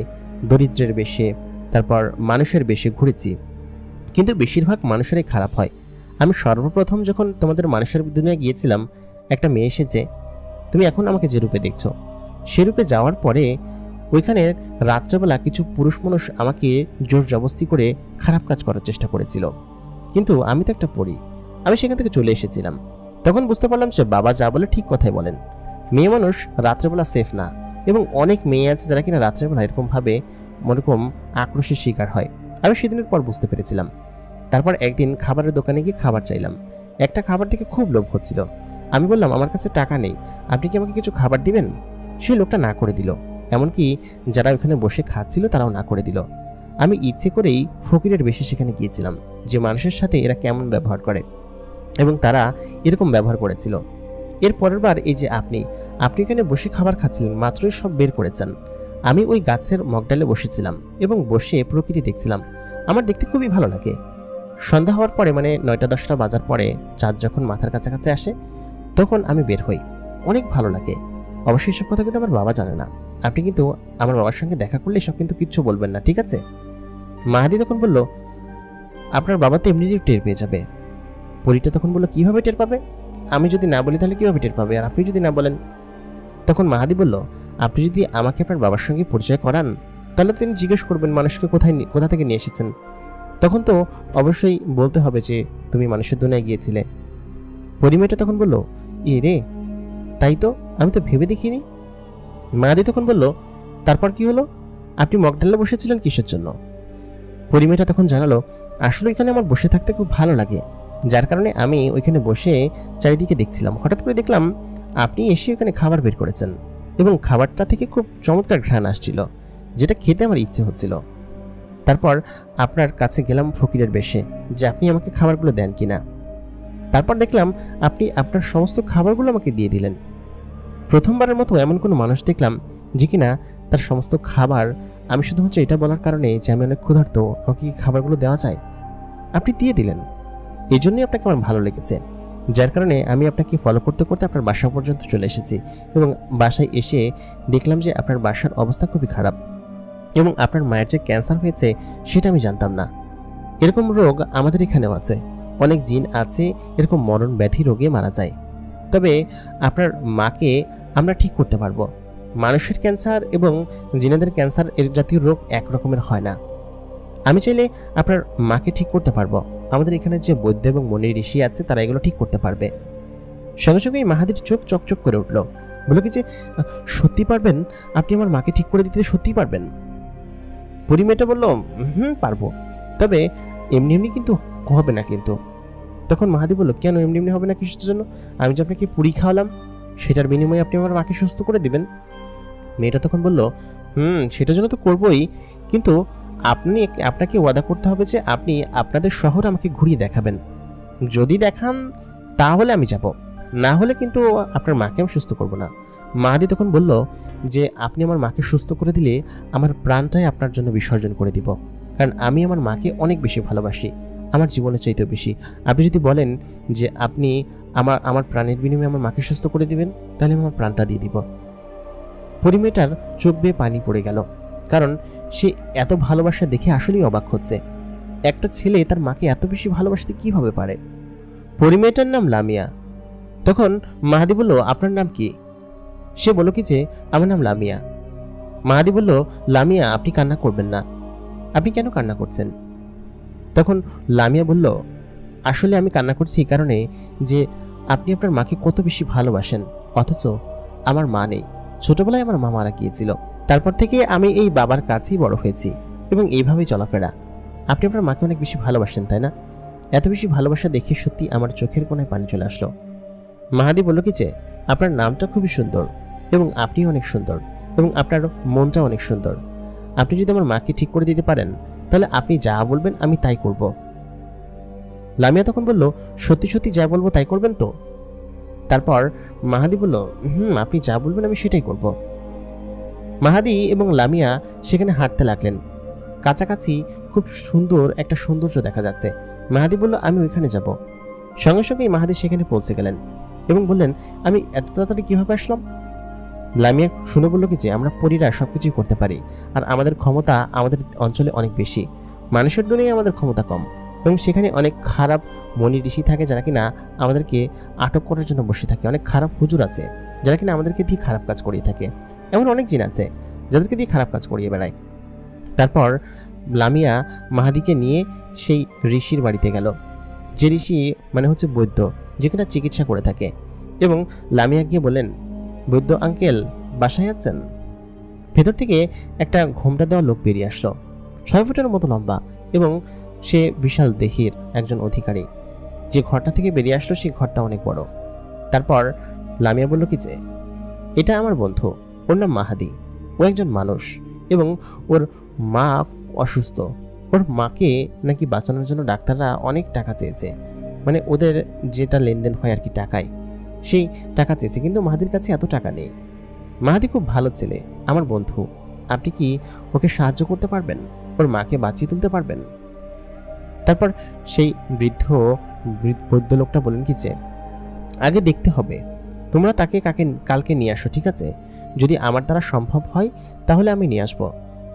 দরিদ্রের বেশে, তারপর মানুষের বেশে ঘুরেছি, কিন্তু বেশিরভাগ মানুষেরাই খারাপ হয়। আমি সর্বপ্রথম যখন তোমাদের মানুষের দুনিয়ায় গিয়েছিলাম, একটা মেয়ে এসেছে, তুমি এখন আমাকে যে রূপে দেখছো সে রূপে যাওয়ার পরে ওইখানে রাত্রেবেলা কিছু পুরুষ মানুষ আমাকে জোর জবস্তি করে খারাপ কাজ করার চেষ্টা করেছিল, কিন্তু আমি তো একটা পরী, আমি সেখান থেকে চলে এসেছিলাম। তখন বুঝতে পারলাম যে বাবা যা বলে ঠিক কথাই বলেন, মেয়ে মানুষ রাত্রেবেলা সেফ না, এবং অনেক মেয়ে আছে যারা কিনা রাত্রেবেলা এরকমভাবে ওরকম আক্রোশের শিকার হয়। আমি সেদিনের পর বুঝতে পেরেছিলাম। তারপর একদিন খাবারের দোকানে গিয়ে খাবার চাইলাম, একটা খাবার দেখে খুব লোভ হচ্ছিল। আমি বললাম, আমার কাছে টাকা নেই, আপনি কি আমাকে কিছু খাবার দিবেন? সেই লোকটা না করে দিল, এমনকি যারা ওখানে বসে খাচ্ছিল তারাও না করে দিল। আমি ইচ্ছে করেই ফকিরের বেশি সেখানে গিয়েছিলাম যে মানুষের সাথে এরা কেমন ব্যবহার করে, এবং তারা এরকম ব্যবহার করেছিল। এর পরের বার এই যে আপনি এখানে বসে খাবার খাচ্ছিলেন, মাত্রই সব বের করেছেন। আমি ওই গাছের মগডালে বসেছিলাম এবং বসে প্রকৃতি দেখছিলাম, আমার দেখতে খুবই ভালো লাগে। সন্ধ্যা হওয়ার পরে, মানে 9টা-10টা বাজার পরে চাঁদ যখন মাথার কাছাকাছি আসে তখন আমি বের হই, অনেক ভালো লাগে। অবশ্যই সব কথা কিন্তু আমার বাবা জানে না, আপনি কিন্তু আমার বাবার সঙ্গে দেখা করলে সব কিন্তু কিচ্ছু বলবেন না, ঠিক আছে? মাহাদি তখন বলল, আপনার বাবা তো এমনিতেই টের পেয়ে যাবে। পরীটা তখন বলল, কিভাবে টের পাবে? আমি যদি না বলি তাহলে কিভাবে টের পাবে, আর আপনি যদি না বলেন? তখন মাহাদি বলল, আপনি যদি আমাকে আপনার বাবার সঙ্গে পরিচয় করান তাহলে তিনি জিজ্ঞেস করবেন মানুষকে কোথা থেকে নিয়ে এসেছেন, তখন তো অবশ্যই বলতে হবে যে তুমি মানুষের দুনিয়ায় গিয়েছিলে। পরিমেয়টা তখন বলল, এ রে, তাই তো, আমি তো ভেবে দেখিনি। মাহাদি তখন বলল, তারপর কি হলো? আপনি মগডালে বসেছিলেন কিসের জন্য? পরিমেয়টা তখন জানালো, আসলে এখানে আমার বসে থাকতে খুব ভালো লাগে, যার কারণে আমি ওইখানে বসে চারিদিকে দেখছিলাম। হঠাৎ করে দেখলাম আপনি এসে ওখানে খাবার বের করেছেন এবং খাবারটা থেকে খুব চমৎকার ঘ্রাণ আসছিল, যেটা খেতে আমার ইচ্ছে হচ্ছিল। তারপর আপনার কাছে গেলাম ফকিরের বেশে যে আপনি আমাকে খাবারগুলো দেন কিনা। তারপর দেখলাম আপনি আপনার সমস্ত খাবারগুলো আমাকে দিয়ে দিলেন। প্রথমবারের মতো এমন কোনো মানুষ দেখলাম যে কিনা তার সমস্ত খাবার, আমি শুধুমাত্র এটা বলার কারণে যে আমি অনেক ক্ষুধার্ত, আমাকে কি খাবারগুলো দেওয়া যায়, আপনি দিয়ে দিলেন। এই জন্যই আপনাকে আমার ভালো লেগেছে, যার কারণে আমি আপনাকে ফলো করতে করতে আপনার বাসা পর্যন্ত চলে এসেছি, এবং বাসায় এসে দেখলাম যে আপনার বাসার অবস্থা খুবই খারাপ এবং আপনার মায়ের যে ক্যান্সার হয়েছে সেটা আমি জানতাম না। এরকম রোগ আমাদের এখানেও আছে, অনেক জিন আছে এরকম মরণ ব্যাধি রোগে মারা যায়। তবে আপনার মাকে আমরা ঠিক করতে পারবো। মানুষের ক্যান্সার এবং জিনেদের ক্যান্সার এর জাতীয় রোগ এক রকমের হয় না। আমি চাইলে আপনার মাকে ঠিক করতে পারবো। আমাদের এখানে যে বৈদ্য এবং মনি ঋষি আছে তারা এগুলো ঠিক করতে পারবে। সঙ্গে সঙ্গেই মাহাদির চোখ চকচক করে উঠল। বলল কি যে, সত্যি পারবেন? আপনি আমার মাকে ঠিক করে দিতে সত্যি পারবেন? পরি মেয়েটা বলল, পারবো, তবে এমনি এমনি কিন্তু হবে না। কিন্তু তখন মাহাদি বলল, কেন এমনি এমনি হবে না? কিসের জন্য? আমি যে আপনাকে পুরি খাওয়ালাম, সেটার বিনিময়ে আপনি আমার মাকে সুস্থ করে দিবেন? মেয়েটা তখন বলল, সেটার জন্য তো করবোই, কিন্তু আপনাকে ওয়াদা করতে হবে যে আপনি আপনাদের শহর আমাকে ঘুরিয়ে দেখাবেন। যদি দেখান তাহলে আমি যাব, না হলে কিন্তু আপনার মাকে আমি সুস্থ করব না। মাহাদি তখন বলল যে, আপনি আমার মাকে সুস্থ করে দিলে আমার প্রাণটাই আপনার জন্য বিসর্জন করে দিব, কারণ আমি আমার মাকে অনেক বেশি ভালোবাসি, আমার জীবনের চাইতেও বেশি। আপনি যদি বলেন যে আপনি আমার প্রাণের বিনিময়ে আমার মাকে সুস্থ করে দিবেন, তাহলে আমি আমার প্রাণটা দিয়ে দিব। পরিমেয়েটার চোখ বেয়ে পানি পড়ে গেল, কারণ সে এত ভালোবাসা দেখে আসলেই অবাক হচ্ছে। একটা ছেলে তার মাকে এত বেশি ভালোবাসতে কিভাবে পারে? পরিমেয়েটার নাম লামিয়া। তখন মাহাদি বলল, আপনার নাম কি? সে বলল কি যে, আমার নাম লামিয়া। মাহাদি বলল, লামিয়া, আপনি কান্না করবেন না। আপনি কেন কান্না করছেন? তখন লামিয়া বলল, আসলে আমি কান্না করছি এই কারণে যে আপনি আপনার মাকে কত বেশি ভালোবাসেন, অথচ আমার মা নেই। ছোটবেলায় আমার মা মারা গিয়েছিল, তারপর থেকে আমি এই বাবার কাছেই বড় হয়েছি এবং এইভাবেই চলাফেরা। আপনি আপনার মাকে অনেক বেশি ভালোবাসেন, তাই না? এত বেশি ভালোবাসা দেখে সত্যি আমার চোখের কোণায় পানি চলে আসলো। মাহাদি বলল কি যে, আপনার নামটা খুবই সুন্দর এবং আপনি অনেক সুন্দর এবং আপনার মনটা অনেক সুন্দর। আপনি যদি আমার মাকে ঠিক করে দিতে পারেন, তাহলে আপনি যা বলবেন আমি তাই করব। লামিয়া তখন বলল, সত্যি সত্যি যা বলবো তাই করবেন তো? তারপর মাহাদি বলল, আপনি যা বলবেন আমি সেটাই করব। মাহাদি এবং লামিয়া সেখানে হাঁটতে লাগলেন। কাছাকাছি খুব সুন্দর একটা সৌন্দর্য দেখা যাচ্ছে। মাহাদি বলল, আমি ওইখানে যাব। সঙ্গে সঙ্গেই মাহাদি সেখানে পৌঁছে গেলেন এবং বললেন, আমি এত তাড়াতাড়ি কিভাবে আসলাম? লামিয়া শুনে বলল কি যে, আমরা পরীরা সবকিছুই করতে পারি, আর আমাদের ক্ষমতা আমাদের অঞ্চলে অনেক বেশি। মানুষের দুনিয়ায় আমাদের ক্ষমতা কম, এবং সেখানে অনেক খারাপ মনি ঋষি থাকে যারা কিনা আমাদেরকে আটক করার জন্য বসে থাকে। অনেক খারাপ হুজুর আছে যারা কিনা আমাদেরকে দিয়ে খারাপ কাজ করিয়ে থাকে। এমন অনেক জিন আছে যাদেরকে দিয়ে খারাপ কাজ করিয়ে বেড়ায়। তারপর লামিয়া মাহাদিকে নিয়ে সেই ঋষির বাড়িতে গেল, যে ঋষি মানে হচ্ছে বৈদ্য, যেখানে চিকিৎসা করে থাকে। এবং লামিয়া গিয়ে বলেন, বৈদ্য আঙ্কেল বাসায় আছেন? ভেতর থেকে একটা ঘোমটা দেওয়া লোক বেরিয়ে আসলো, 6 ফুটের মতো লম্বা, এবং সে বিশাল দেহের একজন অধিকারী। যে ঘরটা থেকে বেরিয়ে আসলো সেই ঘরটা অনেক বড়। তারপর লামিয়া বলল কি যে, এটা আমার বন্ধু, ওর নাম মাহাদি। ও একজন মানুষ এবং ওর মা অসুস্থ। ওর মাকে নাকি বাঁচানোর জন্য ডাক্তাররা অনেক টাকা চেয়েছে, মানে ওদের যেটা লেনদেন হয় আর কি টাকায়, সেই টাকা চেয়েছে, কিন্তু মাহাদির কাছে এত টাকা নেই। মাহাদি খুব ভালো ছেলে, আমার বন্ধু। আপনি কি ওকে সাহায্য করতে পারবেন? ওর মাকে বাঁচিয়ে তুলতে পারবেন? তারপর সেই বৈদ্য লোকটা বলেন কি যে, আগে দেখতে হবে, তোমরা তাকে কালকে নিয়ে আসো, ঠিক আছে? যদি আমার দ্বারা সম্ভব হয় তাহলে আমি নিয়ে আসবো।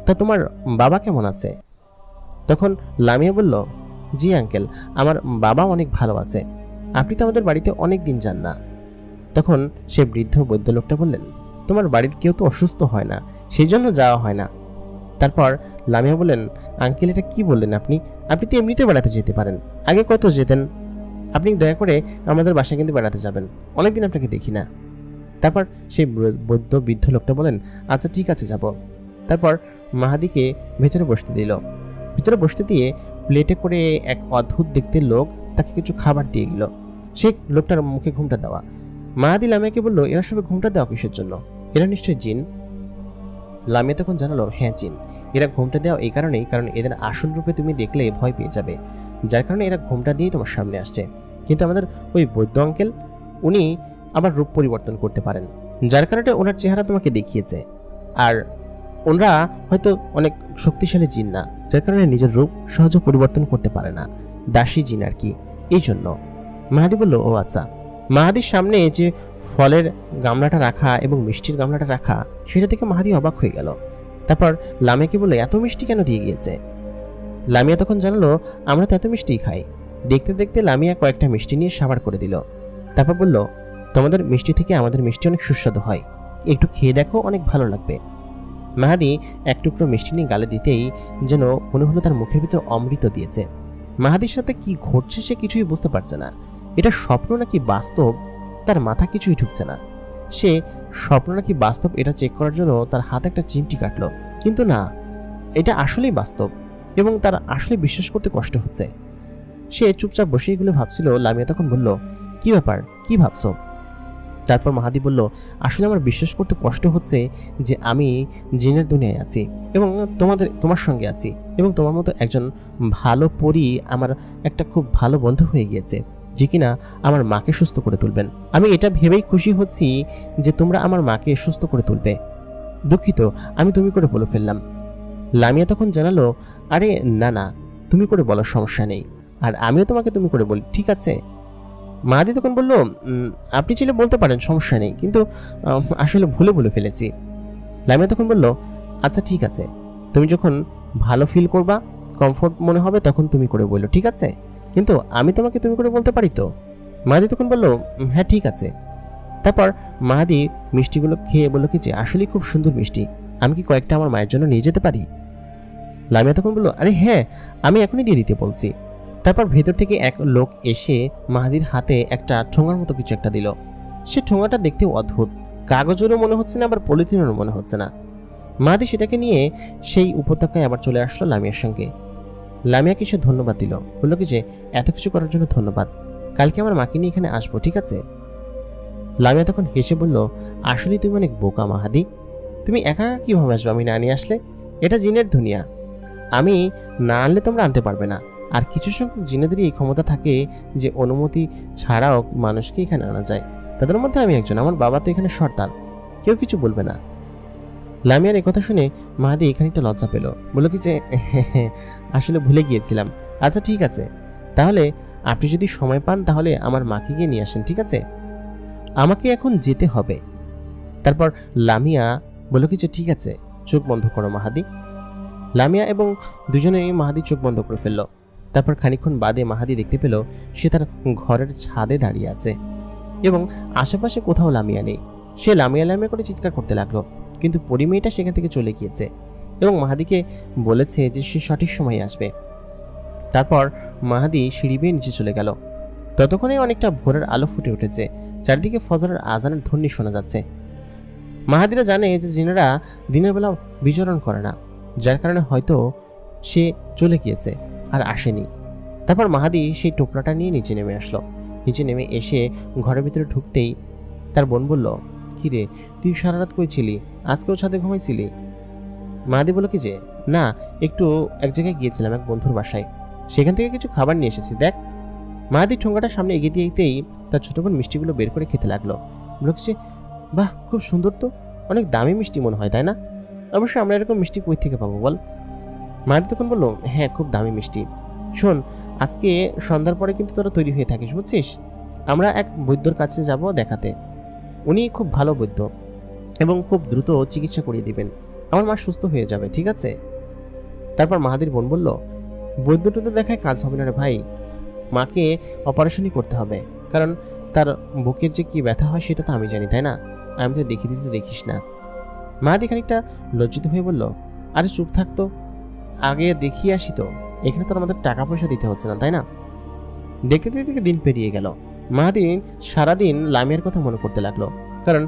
তা তোমার বাবা কেমন আছে? তখন লামিয়া বলল, জি আঙ্কেল, আমার বাবা অনেক ভালো আছে। আপনি তো আমাদের বাড়িতে অনেক দিন যান না। তখন সে বৃদ্ধ বৈদ্য লোকটা বললেন, তোমার বাড়ির কেউ তো অসুস্থ হয় না, সেই জন্য যাওয়া হয় না। তারপর লামিয়া বললেন, আঙ্কেল এটা কি বললেন আপনি? আপনি তো এমনিতে বেড়াতে যেতে পারেন, আগে কত যেতেন। আপনি দয়া করে আমাদের বাসায় কিন্তু বেড়াতে যাবেন, অনেকদিন আপনাকে দেখি না। তারপর সেই বৃদ্ধ লোকটা বলেন, আচ্ছা ঠিক আছে যাব। তারপর মাহাদিকে ভেতরে বসতে দিল। ভিতরে বসতে দিয়ে প্লেটে করে এক অদ্ভুত দেখতে লোক তাকে কিছু খাবার দিয়ে গেল। সেই লোকটার মুখে ঘুমটা দেওয়া। মাহাদি লামিয়াকে বলল, এরা সবে ঘুমটা দেওয়া কিসের জন্য? এরা নিশ্চয়ই জিন। লামিয়া তখন জানালো, হ্যাঁ জিন। এরা ঘুমটা দেওয়া এই কারণেই, কারণ এদের আসল রূপে তুমি দেখলে ভয় পেয়ে যাবে, যার কারণে এরা ঘুমটা দিয়ে তোমার সামনে আসছে। কিন্তু আমাদের ওই বৈদ্য আঙ্কেল, উনি আবার রূপ পরিবর্তন করতে পারেন, যার কারণে ওনার চেহারা তোমাকে দেখিয়েছে। আর ওনারা হয়তো অনেক শক্তিশালী জিন না, যার কারণে নিজের রূপ সহজে পরিবর্তন করতে পারে না, দাসী জিন আর কি, এই জন্য। মাহাদি বলল, ও আচ্ছা। মাহাদির সামনে যে ফলের গামলাটা রাখা এবং মিষ্টির গামলাটা রাখা, সেটা থেকে মাহাদি অবাক হয়ে গেল। তারপর লামিয়াকে বললো, এত মিষ্টি কেন দিয়ে গিয়েছে? লামিয়া তখন জানালো, আমরা তো এত মিষ্টিই খাই। দেখতে দেখতে লামিয়া কয়েকটা মিষ্টি নিয়ে সাবার করে দিল। তারপর বলল, তোমাদের মিষ্টি থেকে আমাদের মিষ্টি অনেক সুস্বাদু হয়, একটু খেয়ে দেখো, অনেক ভালো লাগবে। মাহাদি এক টুকরো মিষ্টি নিয়ে গালে দিতেই যেন মনে হলো তার মুখের ভিতর অমৃত দিয়েছে। মাহাদির সাথে কি ঘটছে সে কিছুই বুঝতে পারছে না। এটা স্বপ্ন নাকি বাস্তব তার মাথা কিছুই ঢুকছে না। সে স্বপ্ন নাকি বাস্তব এটা চেক করার জন্য তার হাতে একটা চিমটি কাটলো, কিন্তু না, এটা আসলেই বাস্তব এবং তার আসলে বিশ্বাস করতে কষ্ট হচ্ছে। সে চুপচাপ বসে এগুলো ভাবছিল। লামিয়া তখন বলল, কি ব্যাপার, কি ভাবছো? তারপর মাহাদি বলল, আসলে আমার বিশ্বাস করতে কষ্ট হচ্ছে যে আমি জিনের দুনিয়ায় আছি এবং তোমার সঙ্গে আছি এবং তোমার মতো একজন ভালো পরী আমার একটা খুব ভালো বন্ধু হয়ে গিয়েছে, যে কিনা আমার মাকে সুস্থ করে তুলবেন। আমি এটা ভেবেই খুশি হচ্ছি যে তোমরা আমার মাকে সুস্থ করে তুলবে। দুঃখিত, আমি তুমি করে বলে ফেললাম। লামিয়া তখন জানালো, আরে না না, তুমি করে বলার সমস্যা নেই, আর আমিও তোমাকে তুমি করে বলি, ঠিক আছে? মাহাদি তখন বলল, আপনি চাইলে বলতে পারেন, সমস্যা নেই, কিন্তু আসলে ভুলে বলে ফেলেছি। লামিয়া তখন বলল, আচ্ছা ঠিক আছে, তুমি যখন ভালো ফিল করবা, কমফোর্ট মনে হবে, তখন তুমি করে বললো, ঠিক আছে? কিন্তু আমি তোমাকে তুমি করে বলতে পারি তো? মাহাদি তখন বলল, হ্যাঁ ঠিক আছে। তারপর মাহাদি মিষ্টিগুলো খেয়ে বলল কি যে আসলেই খুব সুন্দর মিষ্টি, আমি কি কয়েকটা আমার মায়ের জন্য নিয়ে যেতে পারি? লামিয়া তখন বলল, আরে হ্যাঁ, আমি এখনই দিয়ে দিতে বলছি। তারপর ভেতর থেকে এক লোক এসে মাহাদির হাতে একটা ঠোঙার মতো কিছু একটা দিল। সে ঠোঙাটা দেখতে অদ্ভুত, কাগজেরও মনে হচ্ছে না, আবার পলিথিনেরও মনে হচ্ছে না। মাহাদি সেটাকে নিয়ে সেই উপত্যকায় আবার চলে আসলো লামিয়ার সঙ্গে। লামিয়াকে সে ধন্যবাদ দিল, বললো কি যে এত কিছু করার জন্য ধন্যবাদ, কালকে আমার মাকে নিয়ে এখানে আসবো, ঠিক আছে? লামিয়া তখন হেসে বলল, আসলেই তুমি অনেক বোকা মাহাদি, তুমি একা কিভাবে আসবে আমি না নিয়ে আসলে? এটা জিনের দুনিয়া, আমি না আনলে তোমরা আনতে পারবে না। আর কিছু সংখ্যক জিনেদেরই এই ক্ষমতা থাকে যে অনুমতি ছাড়াও মানুষকে এখানে আনা যায়, তাদের মধ্যে আমি একজন। আমার বাবা তো এখানে সর্দার, কেউ কিছু বলবে না। লামিয়ার এই কথা শুনে মাহাদি এখানে একটা লজ্জা পেল, বলল কি যে আসলে ভুলে গিয়েছিলাম। আচ্ছা ঠিক আছে, তাহলে আপনি যদি সময় পান তাহলে আমার মাকে গিয়ে নিয়ে আসেন, ঠিক আছে? আমাকে এখন যেতে হবে। তারপর লামিয়া বলল কি যে ঠিক আছে, চোখ বন্ধ করো মাহাদি। লামিয়া এবং দুজনেই মাহাদি চোখ বন্ধ করে ফেলল। তারপর খানিকক্ষণ বাদে মাহাদি দেখতে পেল সে তার ঘরের ছাদে দাঁড়িয়ে আছে এবং আশেপাশে কোথাও লামিয়া নেই। সে লামিয়া লামিয়া করে চিৎকার করতে লাগলো, কিন্তু পরিমেয়টা সেখান থেকে চলে গিয়েছে এবং মাহাদিকে বলেছে যে সে সঠিক সময়ে আসবে। তারপর মাহাদি সিঁড়ি বেয়ে নিচে চলে গেল। ততক্ষণে অনেকটা ভোরের আলো ফুটে উঠেছে, চারিদিকে ফজরের আজানের ধ্বনি শোনা যাচ্ছে। মাহাদিরা জানে যে জিনেরা দিনের বেলা বিচরণ করে না, যার কারণে হয়তো সে চলে গিয়েছে আর আসেনি। তারপর মাহাদি সেই টোকরাটা নিয়ে নিচে নেমে আসলো। নিচে নেমে এসে ঘরের ভিতরে ঢুকতেই তার বোন বলল, কি রে, তুই সারা রাত কই ছিলি? আজকেও ছাদে ঘুমাইছিলি? মাহাদি বলল কি যে না, একটু এক জায়গায় গিয়েছিলাম, এক বন্ধুর বাসায়, সেখান থেকে কিছু খাবার নিয়ে এসেছি, দেখ। মাহাদি ঠোঙ্গাটা সামনে এগিয়ে দিতেই তার ছোট বোন মিষ্টিগুলো বের করে খেতে লাগলো। বলল কি যে বাহ, খুব সুন্দর তো, অনেক দামি মিষ্টি মনে হয়, তাই না? অবশ্যই আমরা এরকম মিষ্টি কই থেকে পাবো বল? মাহাদি তখন বললো, হ্যাঁ খুব দামি মিষ্টি। শোন, আজকে সন্ধ্যার পরে কিন্তু তোরা তৈরি হয়ে থাকিস, বুঝছিস? আমরা এক বৈদ্যর কাছে যাব দেখাতে, উনি খুব ভালো বৈদ্য এবং খুব দ্রুত চিকিৎসা করিয়ে দিবেন, আমার মা সুস্থ হয়ে যাবে, ঠিক আছে? তারপর মাহাদির বোন বলল, বৈদ্যটা দেখায় কাজ হবে না রে ভাই, মাকে অপারেশনই করতে হবে, কারণ তার বুকের যে কি ব্যথা হয় সেটা তো আমি জানি, তাই না? আমি তো দেখিয়ে দিতে দেখিস না। মাহাদি খানিকটা লজ্জিত হয়ে বলল, আরে চুপ থাকতো, আগে দেখিয়ে আসি তো, এখানে তো আমাদের টাকা পয়সা দিতে হচ্ছে না, তাই না? দেখতে দেখতে দিন পেরিয়ে গেল। মাহাদি সারাদিন লামিয়ার কথা মনে করতে লাগলো, কারণ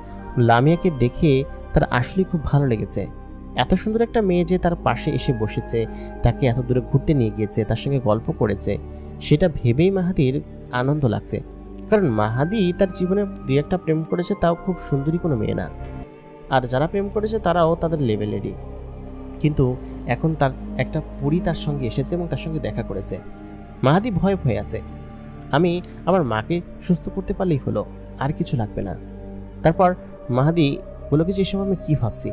লামিয়াকে দেখে তার আসলে খুব ভালো লেগেছে। এত সুন্দর একটা মেয়ে যে তার পাশে এসে বসেছে, তাকে এত দূরে ঘুরতে নিয়ে গিয়েছে, তার সঙ্গে গল্প করেছে, সেটা ভেবেই মাহাদির আনন্দ লাগছে। কারণ মাহাদি তার জীবনে দুই একটা প্রেম করেছে, তাও খুব সুন্দরী কোনো মেয়ে না, আর যারা প্রেম করেছে তারাও তাদের লেভেলেরই। কিন্তু এখন তার একটা পরী তার সঙ্গে এসেছে এবং তার সঙ্গে দেখা করেছে। মাহাদি ভয় ভয়ে আছে, আমি আমার মাকে সুস্থ করতে পারলেই হলো, আর কিছু লাগবে না। তারপর মাহাদি বলল কি যে এসব আমি কি ভাবছি,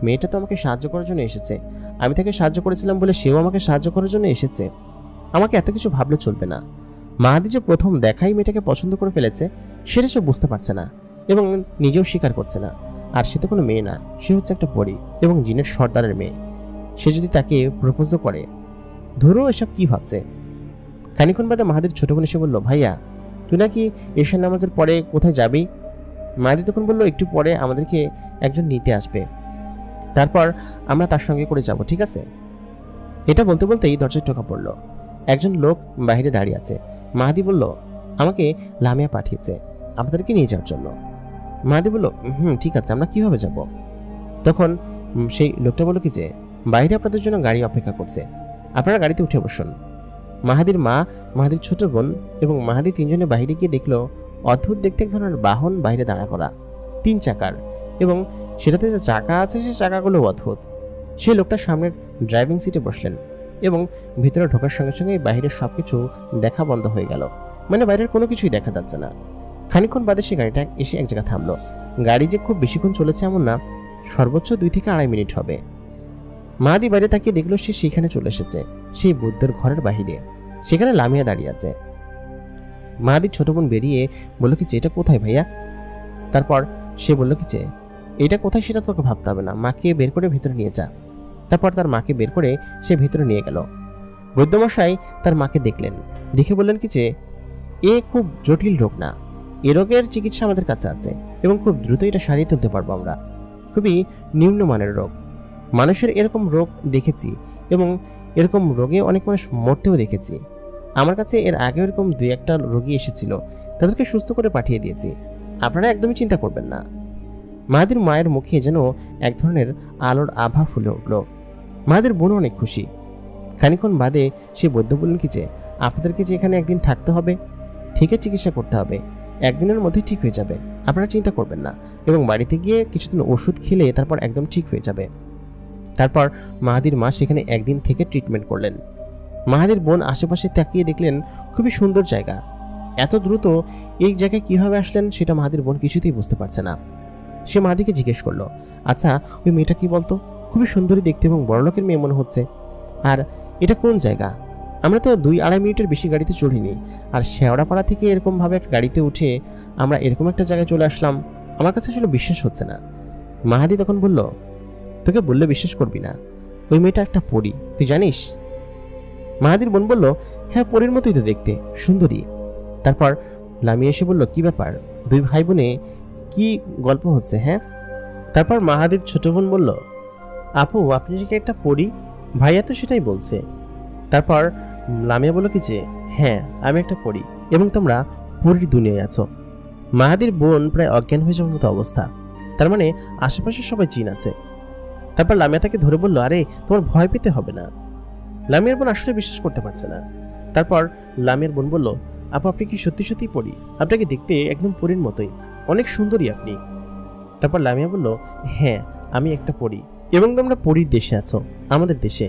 মেয়েটা তো আমাকে সাহায্য করার জন্য এসেছে, আমি তাকে সাহায্য করেছিলাম বলে সেও আমাকে সাহায্য করার জন্য এসেছে, আমাকে এত কিছু ভাবলে চলবে না। মাহাদি যে প্রথম দেখাই মেয়েটাকে পছন্দ করে ফেলেছে সেটা সে বুঝতে পারছে না এবং নিজেও স্বীকার করছে না। আর সে তো কোনো মেয়ে না, সে হচ্ছে একটা পরী এবং জিনের সর্দারের মেয়ে। সে যদি তাকে প্রপোজও করে, ধরো এসব কি ভাবছে। খানিক্ষণ বাদে মাহাদির ছোট বোন এসে বলল, ভাইয়া তুই নাকি এশার নামাজের পরে কোথায় যাবি? মাহাদি তখন বলল, একটু পরে আমাদেরকে একজন নিতে আসবে, তারপর আমরা তার সঙ্গে করে যাব, ঠিক আছে? এটা বলতে বলতেই দরজায় টোকা পড়ল। একজন লোক বাইরে দাঁড়িয়ে আছে। মাহাদি বলল, আমাকে লামিয়া পাঠিয়েছে আপনাদেরকে নিয়ে যাওয়ার জন্য। মাহাদি বলল, ঠিক আছে, আমরা কিভাবে যাব? তখন সেই লোকটা বলল কি যে, বাইরে আপনাদের জন্য গাড়ি অপেক্ষা করছে, আপনারা গাড়িতে উঠে বসুন। মাহাদির মা, মাহাদির ছোট বোন এবং মাহাদি তিনজনে বাইরে গিয়ে দেখলো অদ্ভুত দেখতে এক ধরনের বাহন বাইরে দাঁড়া করা, 3 চাকার, এবং সেটাতে যে চাকা আছে সে চাকাগুলো অদ্ভুত। সেই লোকটা সামনের ড্রাইভিং সিটে বসলেন এবং ভিতরে ঢোকার সঙ্গে সঙ্গে বাইরের সবকিছু দেখা বন্ধ হয়ে গেল, মানে বাইরের কোনো কিছুই দেখা যাচ্ছে না। খানিকক্ষণ বাদে সে গাড়িটা এসে এক জায়গায় থামলো। গাড়ি যে খুব বেশিক্ষণ চলেছে এমন না, সর্বোচ্চ 2 থেকে 2.5 মিনিট হবে। মাহাদি বাইরে তাকিয়ে দেখলো সে সেখানে চলে এসেছে, সেই বুদ্ধের ঘরের বাহিরে। সেখানে লামিয়া দাঁড়িয়ে আছে। মাহাদির ছোট বোন বেরিয়ে বলল কি যে, এটা কোথায় ভাইয়া? তারপর সে বলল কি যে, এটা কোথায় সেটা তোকে ভাবতে হবে না, মাকে বের করে ভিতরে নিয়ে যা। তারপর তার মাকে বের করে সে ভিতরে নিয়ে গেল। বৈদ্যমশাই তার মাকে দেখলেন, দেখে বললেন কি যে, এ খুব জটিল রোগ না, এ রোগের চিকিৎসা আমাদের কাছে আছে এবং খুব দ্রুত এটা সারিয়ে তুলতে পারবো আমরা। খুবই নিম্নমানের রোগ, মানুষের এরকম রোগ দেখেছি এবং এরকম রোগে অনেক মানুষ মরতেও দেখেছি। আমার কাছে এর আগে এরকম 2-1টা রোগী এসেছিল, তাদেরকে সুস্থ করে পাঠিয়ে দিয়েছি, আপনারা একদমই চিন্তা করবেন না। মাহাদির মায়ের মুখে যেন এক ধরনের আলোর আভা ফুলে উঠল। মাহাদির বোন অনেক খুশি। খানিকক্ষণ বাদে সে বৈদ্য বললেন কি যে, আপনাদেরকে যে এখানে একদিন থাকতে হবে, থেকে চিকিৎসা করতে হবে, একদিনের মধ্যে ঠিক হয়ে যাবে, আপনারা চিন্তা করবেন না, এবং বাড়িতে গিয়ে কিছুদিন ওষুধ খেলে তারপর একদম ঠিক হয়ে যাবে। তারপর মাহাদির মা সেখানে একদিন থেকে ট্রিটমেন্ট করলেন। মাহাদির বোন আশেপাশে তাকিয়ে দেখলেন খুবই সুন্দর জায়গা। এত দ্রুত এই জায়গায় কিভাবে আসলেন সেটা মাহাদির বোন কিছুতেই বুঝতে পারছে না। সে মাহাদিকে জিজ্ঞেস করলো, আচ্ছা ওই মেয়েটা কি বলতো, খুবই সুন্দরী দেখতে এবং বড়লোকের মেয়ে মনে হচ্ছে, আর এটা কোন জায়গা? আমরা তো 2-2.5 মিনিটের বেশি গাড়িতে চড়িনি, আর শেওড়াপাড়া থেকে এরকমভাবে একটা গাড়িতে উঠে আমরা এরকম একটা জায়গায় চলে আসলাম, আমার কাছে আসলে বিশ্বাস হচ্ছে না। মাহাদি তখন বলল, তোকে বললে বিশ্বাস করবি না, ওই মেয়েটা একটা পরী, তুই জানিস? মাহাদির বোন বলল, হ্যাঁ, পরীর মতোই তো দেখতে, সুন্দরী। তারপর লামিয়া এসে বলল, কি ব্যাপার, 2 ভাই বোনে কি গল্প হচ্ছে? হ্যাঁ। তারপর মাহাদির ছোট বোন বলল, আপু আপনি কি একটা পরী? ভাইয়া তো সেটাই বলছে। তারপর লামিয়া বলল কি যে, হ্যাঁ আমি একটা পরী এবং তোমরা পরীর দুনিয়ায় আছো। মাহাদির বোন প্রায় অজ্ঞান হয়ে যাওয়ার মতো অবস্থা, তার মানে আশেপাশে সবাই জিন আছে। তারপর লামিয়া তাকে ধরে বলল, আরে তোমার ভয় পেতে হবে না। লামিয়ার বোন আসলে বিশ্বাস করতে পারছে না। তারপর লামিয়ার বোন বলল, আপু আপনি কি সত্যি সত্যি পরী? আপনাকে দেখতে একদম পরীর মতোই, অনেক সুন্দরী আপনি। তারপর লামিয়া বলল, হ্যাঁ আমি একটা পরী এবং তোমরা পরীর দেশে আছো, আমাদের দেশে।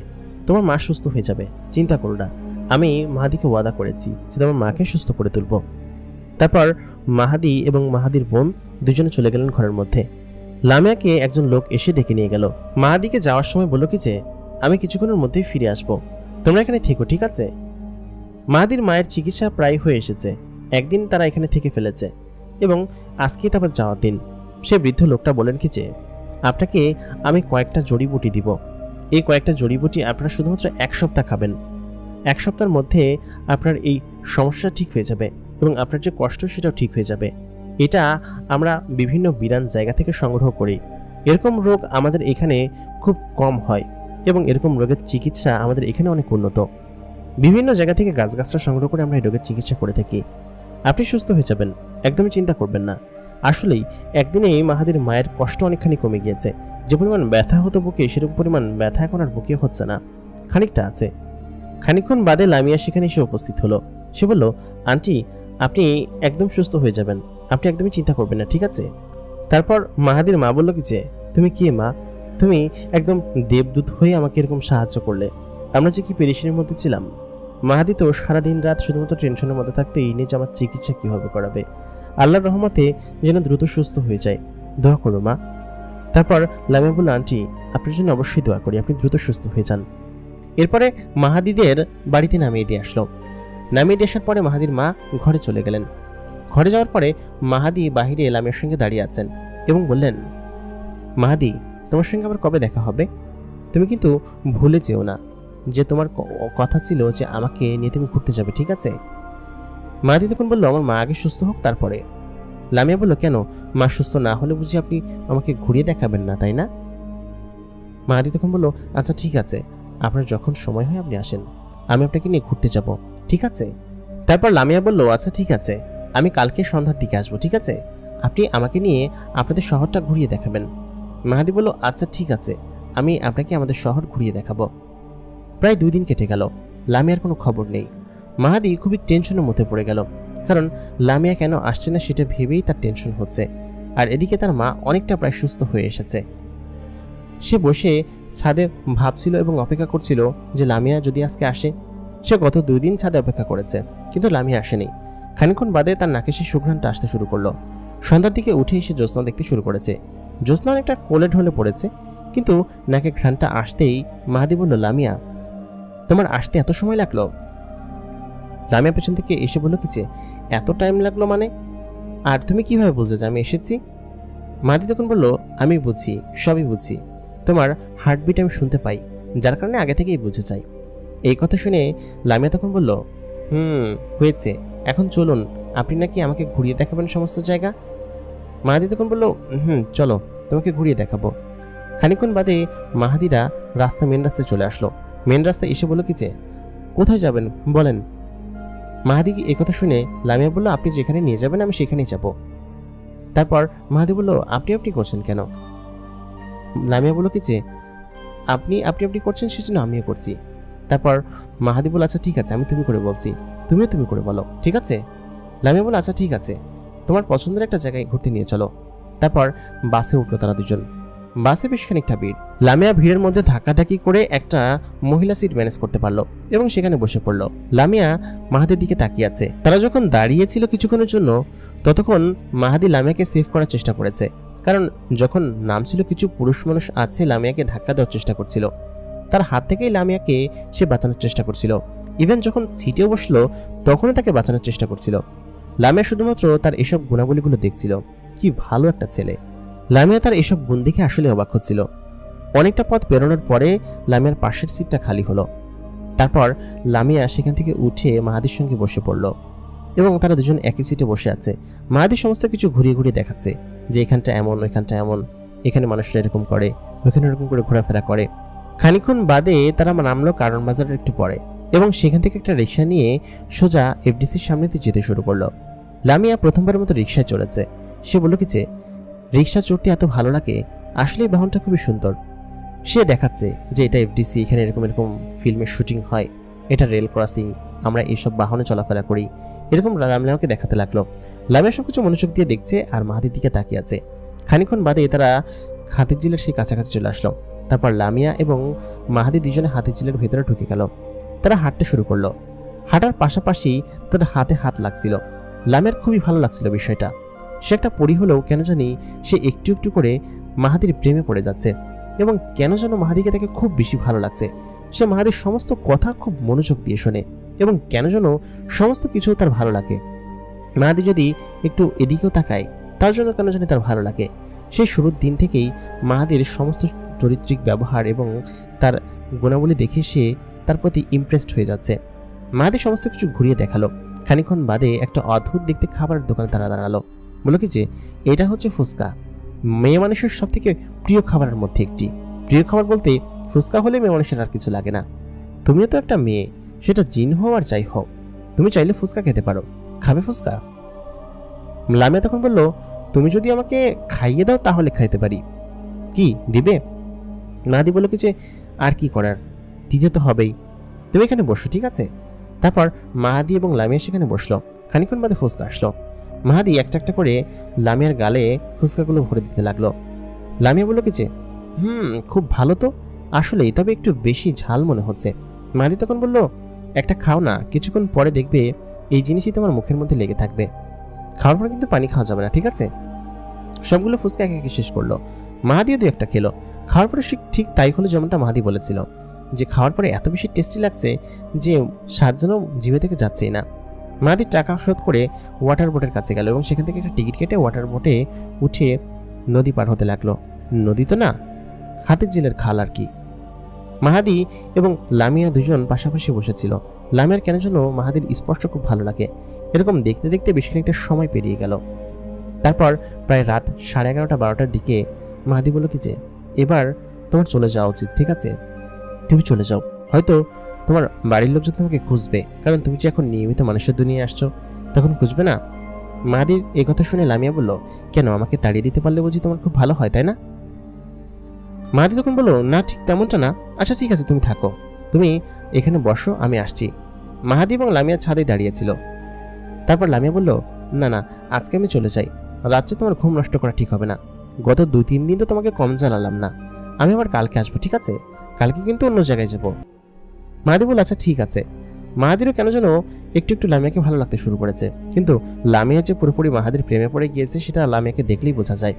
তোমার মা সুস্থ হয়ে যাবে, চিন্তা করো না, আমি মাহাদিকে ওয়াদা করেছি যে তোমার মাকে সুস্থ করে তুলব। তারপর মাহাদি এবং মাহাদির বোন দুজনে চলে গেলেন ঘরের মধ্যে। লামিয়াকে একজন লোক এসে ডেকে নিয়ে গেল। মাহাদিকে যাওয়ার সময় বলল কি যে, আমি কিছুক্ষণের মধ্যেই ফিরে আসবো, তোমরা এখানে থেকো, ঠিক আছে? মাহাদির মায়ের চিকিৎসা প্রায় হয়ে এসেছে, একদিন তারা এখানে থেকে ফেলেছে এবং আজকে তারপর যাওয়ার দিন। সে বৃদ্ধ লোকটা বলেন কি যে, আপনাকে আমি কয়েকটা জড়িবুটি দিব, এই কয়েকটা জড়িবুটি আপনারা শুধুমাত্র 1 সপ্তাহ খাবেন। 1 সপ্তাহের মধ্যে আপনার এই সমস্যা ঠিক হয়ে যাবে এবং আপনার যে কষ্ট সেটাও ঠিক হয়ে যাবে। এটা আমরা বিভিন্ন বিরান জায়গা থেকে সংগ্রহ করি। এরকম রোগ আমাদের এখানে খুব কম হয় এবং এরকম রোগের চিকিৎসা আমাদের এখানে অনেক উন্নত। বিভিন্ন জায়গা থেকে গাছগাছরা সংগ্রহ করে আমরা এই রোগের চিকিৎসা করে থাকি। আপনি সুস্থ হয়ে যাবেন, একদমই চিন্তা করবেন না। আসলেই একদিনে মাহাদির মায়ের কষ্ট অনেকখানি কমে গিয়েছে। যে পরিমাণ ব্যথা হতো বুকে, সেরকম পরিমাণ ব্যথা এখন আর বুকে হচ্ছে না, খানিকটা আছে। খানিকক্ষণ বাদে লামিয়া সেখানে এসে উপস্থিত হলো। সে বলল, আন্টি আপনি একদম সুস্থ হয়ে যাবেন, আপনি একদমই চিন্তা করবেন না, ঠিক আছে? তারপর মাহাদির মা বলল কি যে, তুমি কে মা? তুমি একদম দেবদূত হয়ে আমাকে এরকম সাহায্য করলে, আমরা যে কি পেরেশানির মধ্যে ছিলাম। মাহাদি তো সারাদিন রাত শুধুমাত্র টেনশনের মধ্যে থাকতো, এই নিয়ে যে আমার চিকিৎসা কিভাবে করাবে। আল্লাহর রহমতে যেন দ্রুত সুস্থ হয়ে যায়, দোয়া করো মা। তারপর লামিয়া বলল, আন্টি আপনার জন্য অবশ্যই দোয়া করি, আপনি দ্রুত সুস্থ হয়ে যান। এরপরে মাহাদিদের বাড়িতে নামিয়ে দিয়ে আসলো। নামিয়ে দিয়ে আসার পরে মাহাদির মা ঘরে চলে গেলেন। ঘরে যাওয়ার পরে মাহাদি বাহিরে লামিয়ার সঙ্গে দাঁড়িয়ে আছেন এবং বললেন, মাহাদি তোমার সঙ্গে আবার কবে দেখা হবে? তুমি কিন্তু ভুলে যেও না যে তোমার কথা ছিল যে আমাকে নিয়ে তুমি ঘুরতে যাবে, ঠিক আছে? মাহাদি তখন বলল, আমার মা আগে সুস্থ হোক তারপরে। লামিয়া বলল, কেন, মা সুস্থ না হলে বুঝি আপনি আমাকে ঘুরিয়ে দেখাবেন না, তাই না? মাহাদি তখন বলল, আচ্ছা ঠিক আছে, আপনার যখন সময় হয় আপনি আসেন, আমি আপনাকে নিয়ে ঘুরতে যাব, ঠিক আছে? তারপর লামিয়া বলল, আচ্ছা ঠিক আছে, আমি কালকে সন্ধ্যার দিকে আসবো, ঠিক আছে? আপনি আমাকে নিয়ে আপনাদের শহরটা ঘুরিয়ে দেখাবেন। মাহাদি বলল, আচ্ছা ঠিক আছে, আমি আপনাকে আমাদের শহর ঘুরিয়ে দেখাবো। প্রায় 2 দিন কেটে গেল, লামিয়ার কোনো খবর নেই। মাহাদি খুবই টেনশনের মধ্যে পড়ে গেল, কারণ লামিয়া কেন আসছে না সেটা ভেবেই তার টেনশন হচ্ছে। আর এদিকে তার মা অনেকটা প্রায় সুস্থ হয়ে এসেছে। সে বসে ছাদে ভাবছিল এবং অপেক্ষা করছিল যে লামিয়া যদি আজকে আসে। সে গত 2 দিন ছাদে অপেক্ষা করেছে, কিন্তু লামিয়া আসেনি। খানিকক্ষণ বাদে তার নাকে সে সুঘ্রাণটা আসতে শুরু করলো। সন্ধ্যার দিকে উঠে এসে জ্যোৎস্না দেখতে শুরু করেছে। জ্যোৎস্না অনেকটা কোলে ঢলে পড়েছে, কিন্তু নাকে ঘ্রাণটা আসতেই মাহাদি বলল, লামিয়া, তোমার আসতে এত সময় লাগলো? লামিয়া পেছন থেকে এসে বলল, কি যে এত টাইম লাগলো মানে? আর তুমি কিভাবে বুঝলে যে আমি এসেছি? মাহাদি তখন বলল, আমি বুঝি, সবই বুঝি, তোমার হার্টবিট আমি শুনতে পাই, যার কারণে আগে থেকেই বুঝে চাই। এই কথা শুনে লামিয়া তখন বলল, হয়েছে, এখন চলুন, আপনি নাকি আমাকে ঘুরিয়ে দেখাবেন সমস্ত জায়গা। মাহাদি তখন বলল, চলো, তোমাকে ঘুরিয়ে দেখাবো। খানিকক্ষণ বাদে মাহাদিরা মেন রাস্তায় চলে আসলো। মেন রাস্তায় এসে বলল, কি যে কোথায় যাবেন বলেন? মাহাদি এই কথা শুনে লামিয়া বলল, আপনি যেখানে নিয়ে যাবেন আমি সেখানেই যাব। তারপর মাহাদি বলল, আপনি আপনি করছেন কেন? লামিয়া বলল, কি যে আপনি আপনি আপনি করছেন সেজন্য আমিও করছি। তারপর মাহাদি বলল, আচ্ছা ঠিক আছে, আমি তুমি করে বলছি, তুমিও তুমি করে বলো, ঠিক আছে? লামিয়া বলল, আচ্ছা ঠিক আছে, তোমার পছন্দের একটা জায়গায় ঘুরতে নিয়ে চলো। তারপর বাসে উঠলো তারা দুজন। বাসে বেশ খানিকটা ভিড়। লামিয়া ভিড়ের মধ্যে ধাক্কাধাক্কি করে একটা মহিলা সিট ম্যানেজ করতে পারলো এবং সেখানে বসে পড়লো। লামিয়া মাহাদির দিকে তাকিয়ে আছে। তারা যখন দাঁড়িয়েছিল কিছুক্ষণের জন্য, ততক্ষণ মাহাদি লামিয়াকে সেভ করার চেষ্টা করেছে, কারণ যখন নামছিল কিছু পুরুষ মানুষ আছে লামিয়াকে ধাক্কা দেওয়ার চেষ্টা করছিল। তার হাত থেকেই লামিয়াকে সে বাঁচানোর চেষ্টা করছিল। ইভেন যখন সিটেও বসলো তখনই তাকে বাঁচানোর চেষ্টা করছিল। লামিয়া শুধুমাত্র তার এসব গুণাবলীগুলো দেখছিল। কি ভালো একটা ছেলে! লামিয়া তার এসব গুণ দেখে আসলে অবাক হচ্ছিল। অনেকটা পথ পেরোনোর পরে লামিয়ার পাশের সিটটা খালি হলো। তারপর লামিয়া সেখান থেকে উঠে মাহাদির সঙ্গে বসে পড়ল এবং তারা দুজন একই সিটে বসে আছে। মাহাদি সমস্ত কিছু ঘুরিয়ে ঘুরিয়ে দেখাচ্ছে যে এখানটা এমন, ওইখানটা এমন, এখানে মানুষরা এরকম করে, ওইখানে এরকম করে ঘোরাফেরা করে। খানিকক্ষণ বাদে তারা নামলো কারণ বাজারের একটু পরে এবং সেখান থেকে একটা রিক্সা নিয়ে সোজা এফডিসির সামনে দিয়ে যেতে শুরু করলো। লামিয়া প্রথমবারের মতো রিক্সায় চড়েছে। সে বলল, কি যে রিক্সা চড়তে এত ভালো লাগে, আসলে বাহনটা খুবই সুন্দর। সে দেখাচ্ছে যে এটা এফডিসি, এখানে এরকম এরকম ফিল্মের শুটিং হয়, এটা রেল ক্রসিং, আমরা এইসব বাহনে চলাফেরা করি, এরকম লামিয়াকে দেখাতে লাগলো। লামিয়া সবকিছু মনোযোগ দিয়ে দেখছে আর মাহাদির দিকে তাকিয়ে আছে। খানিকক্ষণ বাদে তারা হাতির ঝিলের সেই কাছাকাছি চলে আসলো। তারপর লামিয়া এবং মাহাদি দুজনে হাতির ঝিলের ভেতরে ঢুকে গেল। তারা হাঁটতে শুরু করলো। হাঁটার পাশাপাশি তার হাতে হাত লাগছিল। লামিয়ার খুবই ভালো লাগছিল বিষয়টা। সে একটা পরী হলেও কেন জানি সে একটু একটু করে মাহাদির প্রেমে পড়ে যাচ্ছে এবং কেন যেন মাহাদিকে তাকে খুব বেশি ভালো লাগছে। সে মাহাদির সমস্ত কথা খুব মনোযোগ দিয়ে শোনে এবং কেন যেন সমস্ত কিছু তার ভালো লাগে। মাহাদি যদি একটু এদিকেও তাকায় তার জন্য কেন জানি তার ভালো লাগে। সেই শুরুর দিন থেকেই মাহাদির সমস্ত চরিত্রিক ব্যবহার এবং তার গুণাবলী দেখে সে তার প্রতি ইমপ্রেসড হয়ে যাচ্ছে। মাহাদি সমস্ত কিছু ঘুরিয়ে দেখালো। খানিকক্ষণ বাদে একটা অদ্ভুত দেখতে খাবারের দোকানে তারা দাঁড়ালো। বলল, কি যে এটা হচ্ছে ফুচকা, মেয়ে মানুষের সব থেকে প্রিয় খাবারের মধ্যে একটি। প্রিয় খাবার বলতে ফুচকা হলে মেয়ে মানুষের আর কিছু লাগে না। তুমিও তো একটা মেয়ে, সেটা জিন হও আর যাই হোক, তুমি চাইলে ফুচকা খেতে পারো, খাবে ফুচকা? লামিয়া তখন বলল, তুমি যদি আমাকে খাইয়ে দাও তাহলে খাইতে পারি। কি দিবে? মাহাদি বলল, কি যে আর কি করার, দিতে তো হবেই, তুমি এখানে বসো, ঠিক আছে? তারপর মাহাদি এবং লামিয়া সেখানে বসলো। খানিকক্ষণ বাদে ফুচকা আসলো। মাহাদি একটা একটা করে লামিয়ার গালে ফুচকাগুলো ভরে দিতে লাগলো। লামিয়া বলল, কি যে খুব ভালো তো আসলেই, তবে একটু বেশি ঝাল মনে হচ্ছে। মাহাদি তখন বলল, একটা খাও না, কিছুক্ষণ পরে দেখবে এই জিনিসই তোমার মুখের মধ্যে লেগে থাকবে। খাওয়ার পর কিন্তু পানি খাওয়া যাবে না, ঠিক আছে? সবগুলো ফুচকা একে একে শেষ করলো। মাহাদিও দু একটা খেলো। খাওয়ার পরে ঠিক তাই হলো যেমনটা মাহাদি বলেছিল, যে খাওয়ার পরে এত বেশি টেস্টি লাগছে যে স্বাদ যেন জিভে থেকে যাচ্ছেই না। মাহাদি টাকা শোধ করে ওয়াটার বোটের কাছে গেল এবং সেখান থেকে একটা টিকিট কেটে ওয়াটার বোটে উঠে নদী পার হতে লাগলো। নদী তো না, হাতির ঝিলের খাল আর কি। মাহাদি এবং লামিয়া দুজন পাশাপাশি বসেছিল। লামিয়ার কেন যেন মাহাদির স্পর্শ খুব ভালো লাগে। এরকম দেখতে দেখতে বেশ খানিকটা সময় পেরিয়ে গেল। তারপর প্রায় রাত 11:30-12টার দিকে মাহাদি বলল কি যে এবার তোমার চলে যাওয়া উচিত, ঠিক আছে? তুমি চলে যাও, হয়তো তোমার বাড়ির লোকজন তোমাকে খুঁজবে, কারণ তুমি যে এখন নিয়মিত মানুষের দুনিয়ায় আসছো, তখন খুঁজবে না? মাহাদির এই কথা শুনে লামিয়া বলল, কেন, আমাকে তাড়িয়ে দিতে পারলে বুঝি তোমার খুব ভালো হয়, তাই না? মাহাদি তখন বলল, না ঠিক তেমনটা না। আচ্ছা ঠিক আছে, তুমি থাকো, তুমি এখানে বসো, আমি আসছি। মাহাদি এবং লামিয়া ছাদে দাঁড়িয়েছিল। তারপর লামিয়া বলল, না না, আজকে আমি চলে যাই, রাত্রে তোমার ঘুম নষ্ট করা ঠিক হবে না। গত 2-3 দিন তো তোমাকে কম জ্বালালাম না, আমি আবার কালকে আসবো, ঠিক আছে? কালকে কিন্তু অন্য জায়গায় যাবো। মাহাদি বলল, আচ্ছা ঠিক আছে। মাহাদিরও কেন যেন একটু একটু লামিয়াকে ভালো লাগতে শুরু করেছে, কিন্তু লামিয়া যে পুরোপুরি মাহাদির প্রেমে পড়ে গিয়েছে সেটা লামিয়াকে দেখলেই বোঝা যায়।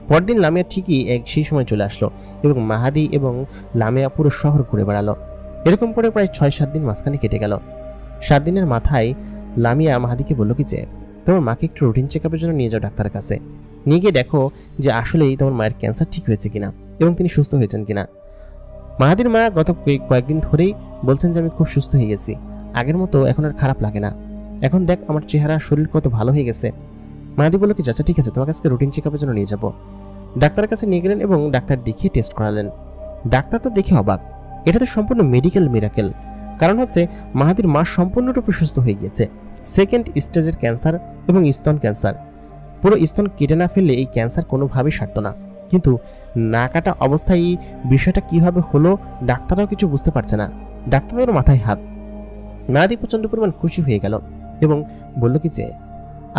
পরদিন লামিয়া ঠিকই সেই সময় চলে আসলো এবং মাহাদি এবং লামিয়া পুরো শহর ঘুরে বেড়ালো। এরকম করে প্রায় 6-7 দিন মাঝখানে কেটে গেল। 7 দিনের মাথায় লামিয়া মাহাদিকে বলল কি যে তোমার মাকে একটু রুটিন চেক আপের জন্য নিয়ে যাও ডাক্তারের কাছে, নিয়ে গিয়ে দেখো যে আসলেই তোমার মায়ের ক্যান্সার ঠিক হয়েছে কিনা এবং তিনি সুস্থ হয়েছেন কিনা। মাহাদির মা গত কয়েকদিন ধরেই বলছেন যে আমি খুব সুস্থ হয়ে গেছি, আগের মতো এখন আর খারাপ লাগে না, এখন দেখ আমার চেহারা শরীর কত ভালো হয়ে গেছে। মাহাদি বলল কি, আচ্ছা ঠিক আছে, তোমাকে আজকে রুটিন চেক আপের জন্য নিয়ে যাবো। ডাক্তারের কাছে নিয়ে গেলেন এবং ডাক্তার দেখিয়ে টেস্ট করালেন। ডাক্তার তো দেখে অবাক, এটা তো সম্পূর্ণ মেডিকেল মিরাকেল। কারণ হচ্ছে মাহাদির মা সম্পূর্ণরূপে সুস্থ হয়ে গিয়েছে। 2nd স্টেজের ক্যান্সার এবং স্তন ক্যান্সার, পুরো স্তন কেটে না ফেললে এই ক্যান্সার কোনোভাবেই সারত না। কিন্তু না কাটা অবস্থায় এই বিষয়টা কিভাবে হলো ডাক্তাররাও কিছু বুঝতে পারছে না। ডাক্তারের মাথায় হাত। মাহাদি প্রচন্ড পরিমাণ খুশি হয়ে গেল এবং বলল কি যে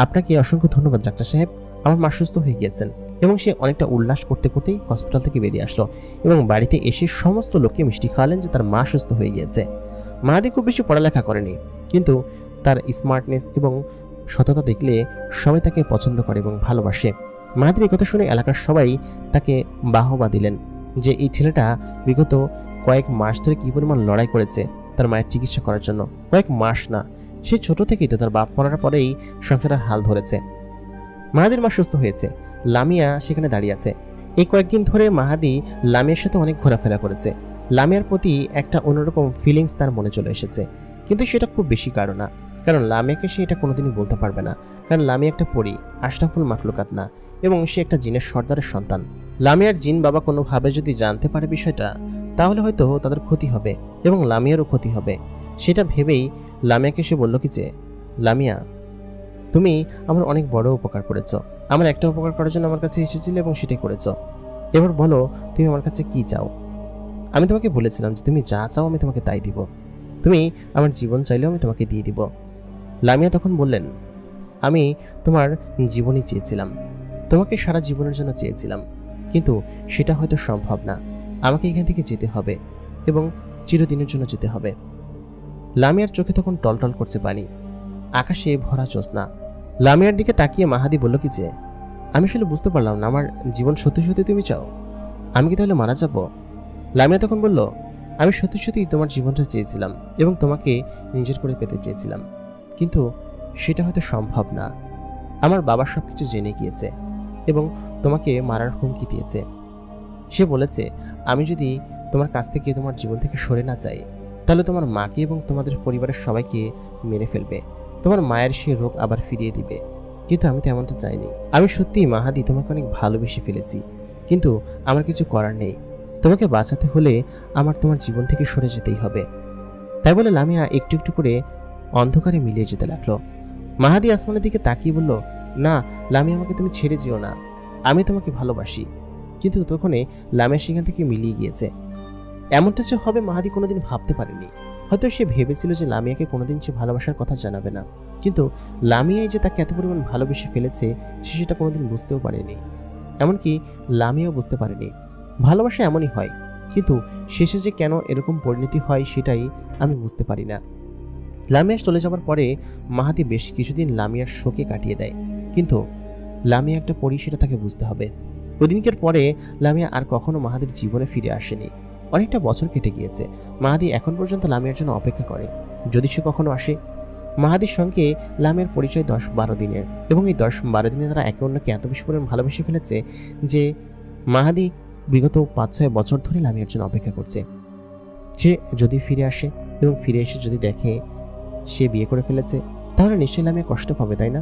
আপনাকে অসংখ্য ধন্যবাদ ডাক্তার সাহেব, আমার মা সুস্থ হয়ে গিয়েছেন। এবং সে অনেকটা উল্লাস করতে করতেই হসপিটাল থেকে বেরিয়ে আসলো এবং বাড়িতে এসে সমস্ত লোককে মিষ্টি খাওয়ালেন যে তার মা সুস্থ হয়ে গিয়েছে। মাহাদি খুব বেশি পড়ালেখা করেনি, কিন্তু তার স্মার্টনেস এবং সততা দেখলে সবাই তাকে পছন্দ করে এবং ভালোবাসে। মাহাদির এই কথা শুনে এলাকার সবাই তাকে বাহবা দিলেন যে এই ছেলেটা বিগত কয়েক মাস ধরে কি পরিমাণ লড়াই করেছে তার মায়ের চিকিৎসা করার জন্য। কয়েক মাস না, সে ছোট থেকেই তো তার বাপ মরার পরেই সংসারের হাল ধরেছে। মাহাদির মা সুস্থ হয়েছে, লামিয়া সেখানে দাঁড়িয়ে আছে। এই কয়েকদিন ধরে মাহাদি লামিয়ার সাথে অনেক ঘোরাফেরা করেছে। লামিয়ার প্রতি একটা অন্যরকম ফিলিংস তার মনে চলে এসেছে, কিন্তু সেটা খুব বেশি কারণ না, কারণ লামিয়াকে সে এটা কোনোদিনই বলতে পারবে না, কারণ লামিয়া একটা পরী, আশরাফুল মাখলুকাত না, এবং সে একটা জিনের সর্দারের সন্তান। লামিয়ার জিন বাবা কোনোভাবে যদি জানতে পারে বিষয়টা, তাহলে হয়তো তাদের ক্ষতি হবে এবং লামিয়ারও ক্ষতি হবে। সেটা ভেবেই লামিয়াকে সে বলল কি যে লামিয়া, তুমি আমার অনেক বড় উপকার করেছো, আমার একটা উপকার করার জন্য আমার কাছে এসেছিলে এবং সেটাই করেছো। এবার বলো তুমি আমার কাছে কি চাও? আমি তোমাকে বলেছিলাম যে তুমি যা চাও আমি তোমাকে তাই দিব, তুমি আমার জীবন চাইলেও আমি তোমাকে দিয়ে দিব। লামিয়া তখন বললেন, আমি তোমার জীবনই চেয়েছিলাম, তোমাকে সারা জীবনের জন্য চেয়েছিলাম, কিন্তু সেটা হয়তো সম্ভব না, আমাকে এখান থেকে যেতে হবে এবং চিরদিনের জন্য যেতে হবে। লামিয়ার চোখে তখন টলটল করছে পানি, আকাশে ভরা জ্যোৎস্না। লামিয়ার দিকে তাকিয়ে মাহাদি বলল কি যে আমি আসলে বুঝতে পারলাম না, আমার জীবন সত্যি সত্যি তুমি চাও? আমি কি তাহলে মারা যাব? লামিয়া তখন বলল, আমি সত্যি সত্যি তোমার জীবনটা চেয়েছিলাম এবং তোমাকে নিজের করে পেতে চেয়েছিলাম, কিন্তু সেটা হয়তো সম্ভব না। আমার বাবা সবকিছু জেনে গিয়েছে এবং তোমাকে মারার হুমকি দিয়েছে। সে বলেছে আমি যদি তোমার কাছ থেকে তোমার জীবন থেকে সরে না যাই, তাহলে তোমার মাকে এবং তোমাদের পরিবারের সবাইকে মেরে ফেলবে, তোমার মায়ের সে রোগ আবার ফিরিয়ে দিবে। কিন্তু আমি তেমনটা চাইনি। আমি সত্যিই মাহাদি তোমাকে অনেক ভালোবেসে ফেলেছি, কিন্তু আমার কিছু করার নেই, তোমাকে বাঁচাতে হলে আমার তোমার জীবন থেকে সরে যেতেই হবে। তাই বলে লামিয়া একটু একটু করে অন্ধকারে মিলিয়ে যেতে লাগলো। মাহাদি আসমানের দিকে তাকিয়ে বলল, না লামিয়া, আমাকে তুমি ছেড়ে যেও না, আমি তোমাকে ভালোবাসি। কিন্তু ততক্ষণে লামিয়া সেখান থেকে মিলিয়ে গিয়েছে। এমনটা যে হবে মাহাদি কোনোদিন ভাবতে পারেনি। হয়তো সে ভেবেছিল যে লামিয়াকে কোনোদিন সে ভালোবাসার কথা জানাবে না, কিন্তু লামিয়াই যে তাকে এত পরিমাণ ভালোবেসে ফেলেছে সে সেটা কোনোদিন বুঝতেও পারেনি। এমনকি লামিয়াও বুঝতে পারেনি। ভালোবাসা এমনই হয়, কিন্তু শেষে যে কেন এরকম পরিণতি হয় সেটাই আমি বুঝতে পারি না। লামিয়া চলে যাওয়ার পরে মাহাদি বেশ কিছুদিন লামিয়ার শোকে কাটিয়ে দেয়, কিন্তু লামিয়া একটা পরী সেটা তাকে বুঝতে হবে। ওদিনকের পরে লামিয়া আর কখনো মাহাদির জীবনে ফিরে আসেনি। অনেকটা বছর কেটে গিয়েছে। মাহাদি এখন পর্যন্ত লামিয়ার জন্য অপেক্ষা করে, যদি সে কখনো আসে। মাহাদির সঙ্গে লামিয়ার পরিচয় 10-12 দিনের, এবং এই 10-12 দিনে তারা একে অন্যকে এত বেশি পরিমাণ ভালোবেসে ফেলেছে যে মাহাদি বিগত 5-6 বছর ধরে লামিয়ার জন্য অপেক্ষা করছে। সে যদি ফিরে আসে এবং ফিরে এসে যদি দেখে সে বিয়ে করে ফেলেছে, তাহলে নিশ্চয়ই লামিয়া কষ্ট পাবে, তাই না?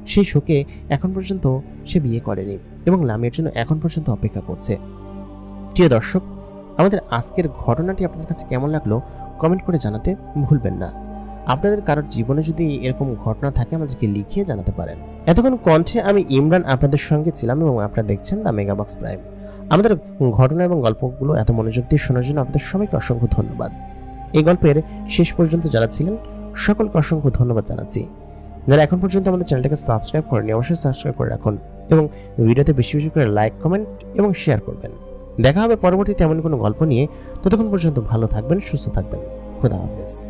সেই শোকে এখন পর্যন্ত সে বিয়ে করেনি এবং লামিয়ার জন্য এখন পর্যন্ত অপেক্ষা করছে। প্রিয় দর্শক, আমাদের আজকের ঘটনাটি আপনাদের কাছে কেমন লাগলো কমেন্ট করে জানাতে ভুলবেন না। আপনাদের কারোর জীবনে যদি এরকম ঘটনা থাকে আমাদেরকে লিখিয়ে জানাতে পারেন। এতক্ষণ কণ্ঠে আমি ইমরান আপনাদের সঙ্গে ছিলাম এবং আপনারা দেখছেন দ্য মেগাবক্স প্রাইম। আমাদের ঘটনা এবং গল্পগুলো এত মনোযোগ দিয়ে শোনার জন্য আপনাদের সবাইকে অসংখ্য ধন্যবাদ। এই গল্পের শেষ পর্যন্ত যারা ছিলেন সকলকে অসংখ্য ধন্যবাদ জানাচ্ছি। যারা এখন পর্যন্ত আমাদের চ্যানেলটাকে সাবস্ক্রাইব করেনি অবশ্যই সাবস্ক্রাইব করে রাখুন এবং ভিডিওতে বেশি বেশি করে লাইক, কমেন্ট এবং শেয়ার করবেন। দেখা হবে পরবর্তীতে এমন কোনো গল্প নিয়ে। ততক্ষণ পর্যন্ত ভালো থাকবেন, সুস্থ থাকবেন। খোদা হাফেজ।